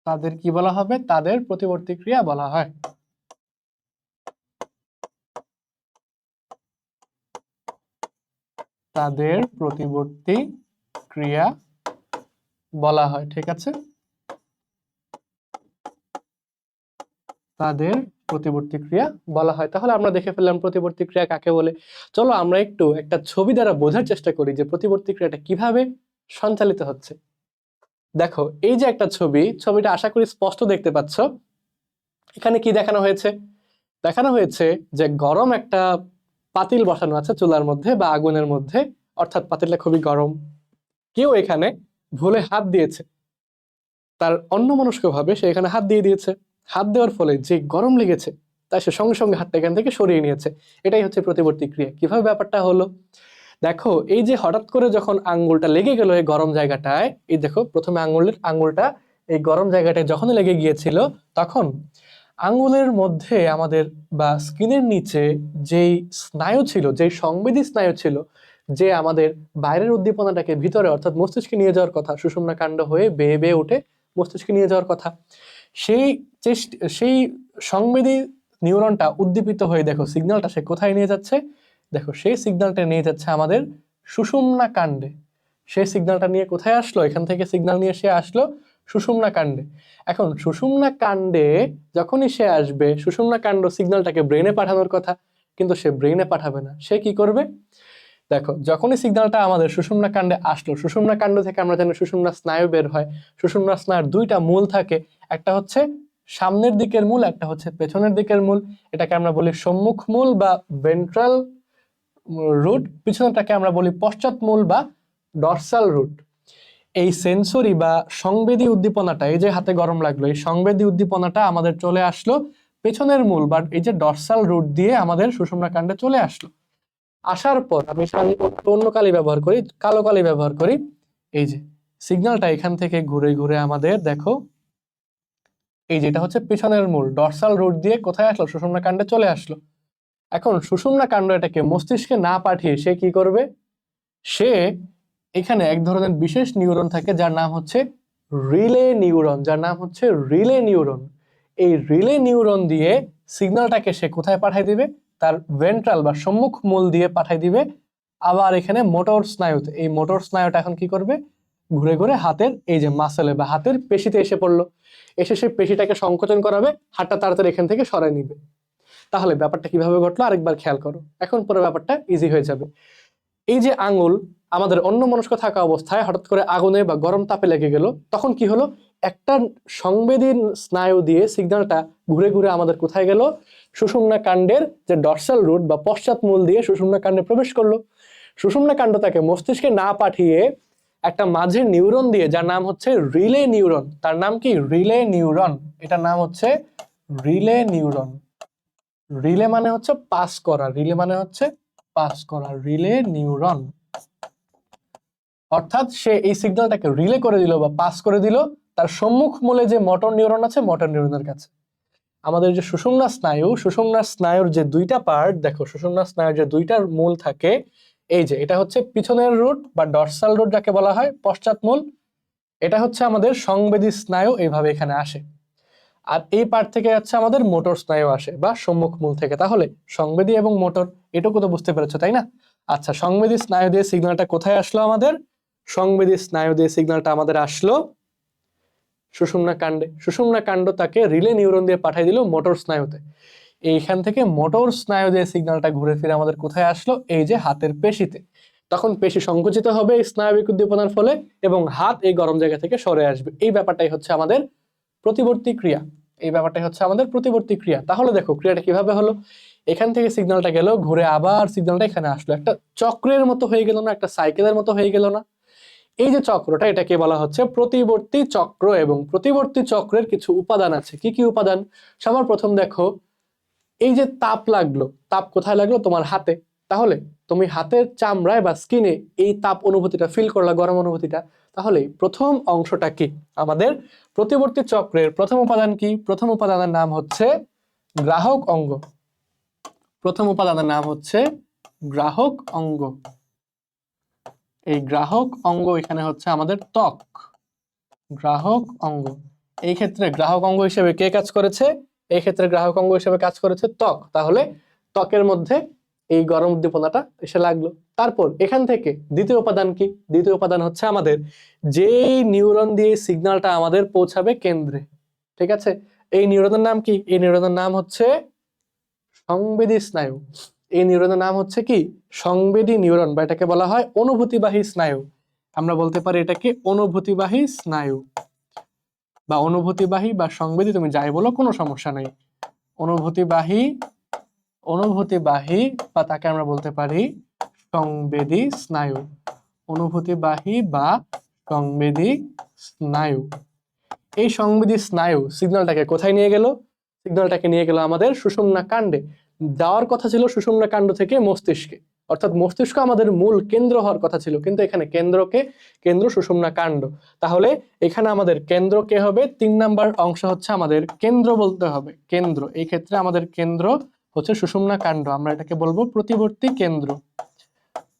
তাদের কি বলা হবে? তাদের প্রতিবর্তী ক্রিয়া বলা হয়। তাদের প্রতিবর্তী ক্রিয়া বলা হয়, ঠিক আছে? তাদের প্রতিবর্তী ক্রিয়া বলা হয়। তাহলে আমরা দেখে ফেললাম প্রতিবর্তী ক্রিয়া কাকে বলে। চলো আমরা একটু একটা ছবি দ্বারা বোঝার চেষ্টা করি যে প্রতিবর্তী ক্রিয়াটা কিভাবে সঞ্চালিত হচ্ছে। দেখো, এই যে একটা ছবি, ছবিটা আশা করি স্পষ্ট দেখতে পাচ্ছ। এখানে কি দেখানো হয়েছে? দেখানো হয়েছে যে গরম একটা পাতিল বসানো আছে চুলার মধ্যে বা আগুনের মধ্যে, অর্থাৎ পাতিলটা খুবই গরম। কেউ এখানে ভুলে হাত দিয়েছে, তার অন্যমনস্ক ভাবে সে এখানে হাত দিয়ে দিয়েছে। হাত দেওয়ার ফলে যে গরম লেগেছে, তাই সে সঙ্গে সঙ্গে হাতটা এখান থেকে সরিয়ে নিয়েছে। এটাই হচ্ছে প্রতিবর্তী ক্রিয়া। কিভাবে ব্যাপারটা হলো? দেখো, এই যে হঠাৎ করে যখন আঙ্গুলটা লেগে গেল এই গরম জায়গাটায়, এই দেখো প্রথমে আঙ্গুলটা এই গরম জায়গাটায় যখন লেগে গিয়েছিল, তখন আঙ্গুলের মধ্যে আমাদের বা স্কিনের নিচে যেই স্নায়ু ছিল, যেই সংবেদী স্নায়ু ছিল, যে আমাদের বাইরের উদ্দীপনাটাকে ভিতরে অর্থাৎ মস্তিষ্কে নিয়ে যাওয়ার কথা, সুষুম্না কাণ্ড হয়ে বেয়ে বেয়ে উঠে মস্তিষ্কে নিয়ে যাওয়ার কথা, সেই সেই সংবেদী নিউরনটা উদ্দীপিত হয়ে দেখো সিগন্যালটা সে কোথায় নিয়ে যাচ্ছে। দেখো সেই সিগন্যালটা নিয়ে যাচ্ছে আমাদের সুষুম্না কাণ্ডে। সেই সিগন্যালটা নিয়ে কোথায় আসলো? এখান থেকে সিগন্যাল নিয়ে সে আসলো সুষুম্না কাণ্ডে। এখন সুষুম্না কাণ্ডে যখনই সে আসবে, সুষুম্না কাণ্ড সিগন্যালটাকে ব্রেনে পাঠানোর কথা, কিন্তু সে ব্রেনে পাঠাবে না। সে কি করবে? দেখো যখনই সিগন্যালটা আমাদের সুষুম্না কাণ্ডে আসলো, সুষুম্না কাণ্ড থেকে আমরা জানি সুষুম্না স্নায়ু বের হয়। সুষুম্না স্নায়ুর দুইটা মূল থাকে, একটা হচ্ছে সামনের দিকের মূল, একটা হচ্ছে পেছনের দিকের মূল। এটাকে আমরা বলি সম্মুখ মূল বা ভেন্ট্রাল রুট, পিছনেরটাকে আমরা বলি পশ্চাৎ মূল বা ডরসাল রুট। এই সেন্সরি বা সংবেদী উদ্দীপনাটা, এই যে হাতে গরম লাগলো, এই সংবেদী উদ্দীপনাটা আমাদের চলে আসলো পেছনের মূল বা এই যে ডরসাল রুট দিয়ে আমাদের সুষুম্না কাণ্ডে চলে আসলো। আসার পর আমি অন্য কালি ব্যবহার করি, কালো কালি ব্যবহার করি। এই যে সিগন্যালটা এখান থেকে ঘুরে ঘুরে আমাদের দেখো এই যেটা হচ্ছে পিছনের মূল ডরসাল রুট দিয়ে কোথায় আসলো? সুষুম্না কাণ্ডে চলে আসলো। এখন সুষুম্না কাণ্ড এটাকে মস্তিষ্কে না পাঠিয়ে সে কি করবে? সে এখানে এক ধরনের বিশেষ নিউরন থাকে যার নাম হচ্ছে রিলে নিউরন, যার নাম হচ্ছে রিলে নিউরন। এই রিলে নিউরন দিয়ে সিগন্যালটাকে সে কোথায় পাঠাই দিবে? তার ভেন্ট্রাল বা সম্মুখ মূল দিয়ে পাঠাই দিবে আবার এখানে মোটর স্নায়ুতে। এই মোটর স্নায়ুটা এখন কি করবে? ঘুরে ঘুরে হাতের এই যে মাসেলে বা হাতের পেশিতে এসে পড়লো, এসে সেই পেশিটাকে সংকোচন করাবে, হাতটা তাড়াতাড়ি এখান থেকে সরাই নিবে। তাহলে ব্যাপারটা কিভাবে ঘটলো আরেকবার খেয়াল করো, এখন পুরো ব্যাপারটা ইজি হয়ে যাবে। এই যে আঙুল আমাদের অন্যমনস্ক থাকা অবস্থায় হঠাৎ করে আগুনে বা গরম তাপে লেগে গেল, তখন কি হলো? একটা সংবেদী স্নায়ু দিয়ে সিগন্যালটা ঘুরে ঘুরে আমাদের কোথায় গেল? সুষুম্না কাণ্ডের যে ডরসাল রুট বা পশ্চাৎ মূল দিয়ে সুষুম্না কাণ্ডে প্রবেশ করলো। সুষুম্না কাণ্ড তাকে মস্তিষ্কে না পাঠিয়ে একটা মাঝের নিউরন দিয়ে, যার নাম হচ্ছে রিলে নিউরন, তার নাম কি? Relay neuron. এটার নাম হচ্ছে রিলে নিউরন। রিলে মানে হচ্ছে পাস করা, রিলে মানে হচ্ছে পাস করা, রিলে নিউরন। অর্থাৎ সে এই সিগন্যালটাকে রিলে করে দিল বা পাস করে দিল তার সম্মুখ মূলে যে মোটর নিউরন আছে, মোটর নিউরনের কাছে। আমাদের যে সুষুম্না স্নায়ু, সুষুম্না স্নায়ুর যে দুইটা পার্ট দেখো, সুষুম্না স্নায়ুর যে দুইটার মূল থাকে, এই যে এটা হচ্ছে পিছনের রুট বা ডরসাল রুট যাকে বলা হয়, পশ্চাৎ মূল। এটা হচ্ছে আমাদের সংবেদী স্নায়ু, এইভাবে এখানে আসে। আর এই পার্ট থেকে হচ্ছে আমাদের মোটর স্নায়ু আসে বা সম্মুখ মূল থেকে। তাহলে সংবেদী এবং মোটর, এটুকু তো বুঝতে পেরেছো তাই না? আচ্ছা, সংবেদী স্নায়ু দিয়ে সিগন্যালটা কোথায় আসলো আমাদের? সংবেদী স্নায়ু দিয়ে সিগন্যালটা আমাদের আসলো সুষুম্না কাণ্ডে। সুষুম্না কাণ্ড তাকে রিলে নিউরন দিয়ে পাঠিয়ে দিল মোটর স্নায়ুতে। এইখান থেকে মোটর স্নায়ু দিয়ে সিগন্যালটা ঘুরে ফিরে আমাদের কোথায় আসলো? এই যে হাতের পেশিতে। তখন পেশি সংকুচিত হবে এই স্নায়বিক উদ্দীপনার ফলে এবং হাত এই গরম জায়গা থেকে সরে আসবে। এই ব্যাপারটাই হচ্ছে আমাদের প্রতিবর্তী ক্রিয়া। এই ব্যাপারটাই হচ্ছে আমাদের প্রতিবর্তী ক্রিয়া। তাহলে দেখো ক্রিয়াটা কিভাবে হলো? এখান থেকে সিগন্যালটা গেল, ঘুরে আবার সিগন্যালটা এখানে আসলো। একটা চক্রের মতো হয়ে গেল না? একটা সাইকেলের মতো হয়ে গেল না? এই যে চক্রটা, এটাকে বলা হচ্ছে প্রতিবর্তী চক্র। এবং প্রতিবর্তী চক্রের কিছু উপাদান আছে। কি কি উপাদান? সবার প্রথম দেখো, এই যে তাপ লাগলো, তাপ কোথায় লাগলো? তোমার হাতে। তাহলে তুমি হাতের চামড়ায় বা স্কিনে এই তাপ অনুভূতিটা ফিল করলা, গরম অনুভূতিটা। তাহলে প্রথম অংশটা কি? আমাদের প্রতিবর্তী চক্রের প্রথম উপাদান কি? প্রথম উপাদানের নাম হচ্ছে গ্রাহক অঙ্গ। প্রথম উপাদানের নাম হচ্ছে গ্রাহক অঙ্গ। এই গ্রাহক অঙ্গ এখানে হচ্ছে আমাদের ত্বক। গ্রাহক অঙ্গ, এই ক্ষেত্রে গ্রাহক অঙ্গ হিসেবে কে কাজ করেছে? এই ক্ষেত্রে গ্রাহক অঙ্গ হিসেবে কাজ করেছে ত্বক। তাহলে ত্বকের মধ্যে এই গরম উদ্দীপনাটা এসে লাগলো। তারপর এখান থেকে দ্বিতীয় উপাদান কি? দ্বিতীয় উপাদান হচ্ছে আমাদের যেই নিউরন দিয়ে সিগন্যালটা আমাদের পৌঁছাবে কেন্দ্রে। ঠিক আছে, এই নিউরনের নাম কি? এই নিউরনের নাম হচ্ছে সংবেদী স্নায়ু। এই নিউরনের নাম হচ্ছে কি? সংবেদী নিউরন, বা এটাকে বলা হয় অনুভূতিবাহী স্নায়ু। আমরা বলতে পারি এটাকে অনুভূতিবাহী স্নায়ু বা অনুভূতিবাহী বা সংবেদী, তুমি যাই বলো কোনো সমস্যা নেই। অনুভূতিবাহী, অনুভূতিবাহী বা তাকে আমরা বলতে পারি সংবেদী স্নায়ু। অনুভূতিবাহী বা সংবেদী স্নায়ু। এই সংবেদী স্নায়ু সিগন্যালটাকে কোথায় নিয়ে গেল? সিগন্যালটাকে নিয়ে গেল আমাদের সুষুম্না কাণ্ডে। যাওয়ার কথা ছিল সুষুম্না কাণ্ড থেকে মস্তিষ্কে, অর্থাৎ মস্তিষ্ক আমাদের মূল কেন্দ্র হওয়ার কথা ছিল, কিন্তু এখানে কেন্দ্রকে কেন্দ্র সুষুম্না কাণ্ড। তাহলে এখানে আমাদের কেন্দ্র কে হবে? 3 নাম্বার অংশ হচ্ছে আমাদের কেন্দ্র বলতে হবে। কেন্দ্র, এই ক্ষেত্রে আমাদের কেন্দ্র হচ্ছে সুষুম্না কাণ্ড, আমরা এটাকে বলবো প্রতিবর্তী কেন্দ্র।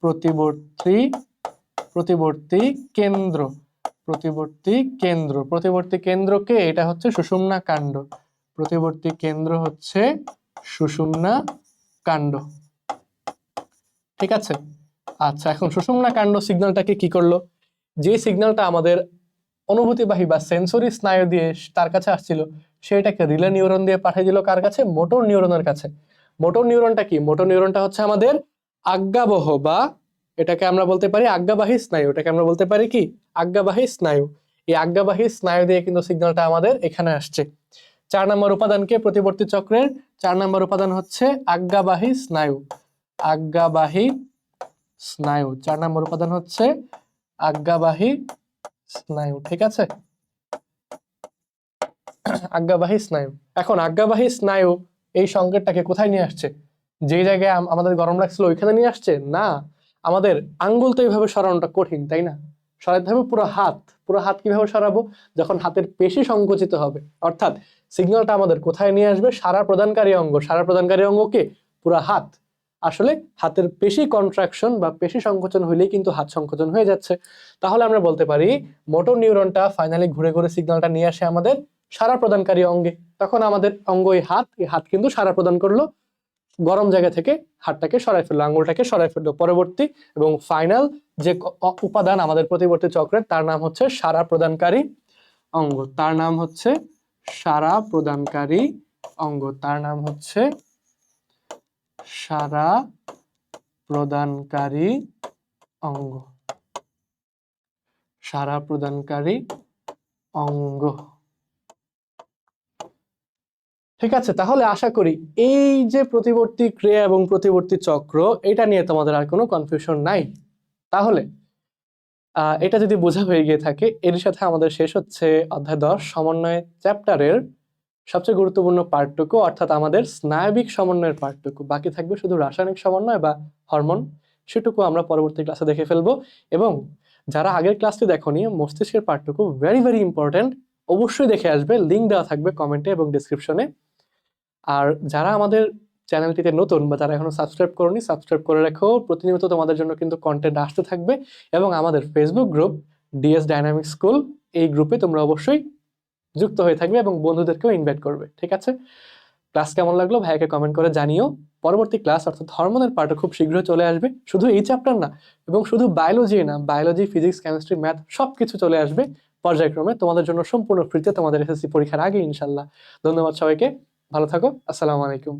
প্রতিবর্তী প্রতিবর্তী কেন্দ্র, প্রতিবর্তী কেন্দ্র, প্রতিবর্তী কেন্দ্রকে, এটা হচ্ছে সুষুম্না কাণ্ড। প্রতিবর্তী কেন্দ্র হচ্ছে সুষুম্না কাণ্ড, ঠিক আছে? আচ্ছা, এখন সুষুম্না কাণ্ড সিগন্যালটাকে কি করলো? যে সিগন্যালটা আমাদের অনুভূতিবাহী বা সেন্সরি স্নায়ু দিয়ে তার কাছে আসছিল, সেটাকে রিলে নিউরন দিয়ে পাঠিয়ে দিল কার কাছে? মোটর নিউরনের কাছে। মোটর নিউরনটা কি? মোটর নিউরনটা হচ্ছে আমাদের আজ্ঞাবহ, বা এটাকে আমরা বলতে পারি আজ্ঞাবাহী স্নায়ু। এটাকে আমরা বলতে পারি কি? আজ্ঞাবাহী স্নায়ু। এই আজ্ঞাবাহী স্নায়ু দিয়ে কিন্তু সিগন্যালটা আমাদের এখানে আসছে। 4 নম্বর উপাদানকে প্রতিবর্তী চক্রের 4 নম্বর উপাদান হচ্ছে আজ্ঞাবাহী স্নায়ু। আজ্ঞাবাহী স্নায়ু 4 নম্বর উপাদান হচ্ছে আজ্ঞাবাহী স্নায়ু, ঠিক আছে? আজ্ঞাবাহী স্নায়ু। এখন আজ্ঞাবাহী স্নায়ু এই সংকেতটাকে কোথায় নিয়ে আসছে? যে জায়গায় আমাদের গরম লাগছিল ওইখানে নিয়ে আসছে? না, আমাদের আঙ্গুল তো এইভাবে সরানোটা কঠিন, তাই না? সরাতে হবে পুরো হাত। পুরো হাত কিভাবে সরাবো? যখন হাতের পেশি সংকুচিত হবে, অর্থাৎ সিগন্যালটা আমাদের কোথায় নিয়ে আসবে? সাড়া প্রদানকারী অঙ্গ। সাড়া প্রদানকারী অঙ্গ কে? পুরো হাত। আসলে হাতের পেশি কন্ট্রাকশন বা পেশি সংকোচন হইলেই কিন্তু হাত সংকোচন হয়ে যাচ্ছে। তাহলে আমরা বলতে পারি মোটর নিউরনটা ফাইনালি ঘুরে ঘুরে সিগন্যালটা নিয়ে আসে আমাদের সাড়া প্রদানকারী অঙ্গে। তখন আমাদের অঙ্গ এই হাত কিন্তু সাড়া প্রদান করলো, গরম জায়গা থেকে হাতটাকে সরাই ফেললো, আঙ্গুলটাকে সরাই ফেললো। পরবর্তী এবং ফাইনাল যে উপাদান আমাদের প্রতিবর্তী চক্রের, তার নাম হচ্ছে সাড়া প্রদানকারী অঙ্গ। তার নাম হচ্ছে সাড়া প্রদানকারী অঙ্গ। তার নাম হচ্ছে সাড়া প্রদানকারী অঙ্গ। সাড়া প্রদানকারী অঙ্গ, ঠিক আছে? তাহলে আশা করি এই যে প্রতিবর্তী ক্রিয়া এবং প্রতিবর্তী চক্র, এটা নিয়ে তোমাদের আর কোনো কনফিউশন নাই। তাহলে এটা যদি বোঝা হয়ে গিয়ে থাকে, এর সাথে আমাদের শেষ হচ্ছে অধ্যায় 10 সমন্বয় চ্যাপ্টারের সবচেয়ে গুরুত্বপূর্ণ পার্টটুকু, অর্থাৎ আমাদের স্নায়বিক সমন্বয়ের পার্টটুকু। বাকি থাকবে শুধু রাসায়নিক সমন্বয় বা হরমোন, সেটুকু আমরা পরবর্তী ক্লাসে দেখে ফেলবো। এবং যারা আগের ক্লাসটি দেখোনি, মস্তিষ্কের পার্টটুকু ভেরি ভেরি ইম্পর্টেন্ট, অবশ্যই দেখে আসবে। লিঙ্ক দেওয়া থাকবে কমেন্টে এবং ডিসক্রিপশনে। আর যারা আমাদের চ্যানেলটিতে নতুন বা যারা এখনো সাবস্ক্রাইব করোনি, সাবস্ক্রাইব করে রাখো। প্রতিনিয়ত তোমাদের জন্য কিন্তু কন্টেন্ট আসতে থাকবে। এবং আমাদের Facebook group DS dynamic school, এই গ্রুপে তোমরা অবশ্যই যুক্ত হয়ে থাকবে এবং বন্ধুদেরকেও ইনভাইট করবে, ঠিক আছে? ক্লাস কেমন লাগলো ভাইয়াকে কমেন্ট করে জানিও। পরবর্তী ক্লাস অর্থাৎ হরমোনের পার্টও খুব শীঘ্রই চলে আসবে। শুধু এই চ্যাপ্টার না, এবং শুধু বায়োলজি না, বায়োলজি, ফিজিক্স, কেমিস্ট্রি, ম্যাথ সবকিছু চলে আসবে পর্যায়ক্রমে তোমাদের জন্য, সম্পূর্ণ ফ্রিতে, তোমাদের এসএসসি পরীক্ষার আগে ইনশাল্লাহ। ধন্যবাদ সবাইকে, ভালো থাকো, আসসালামু আলাইকুম।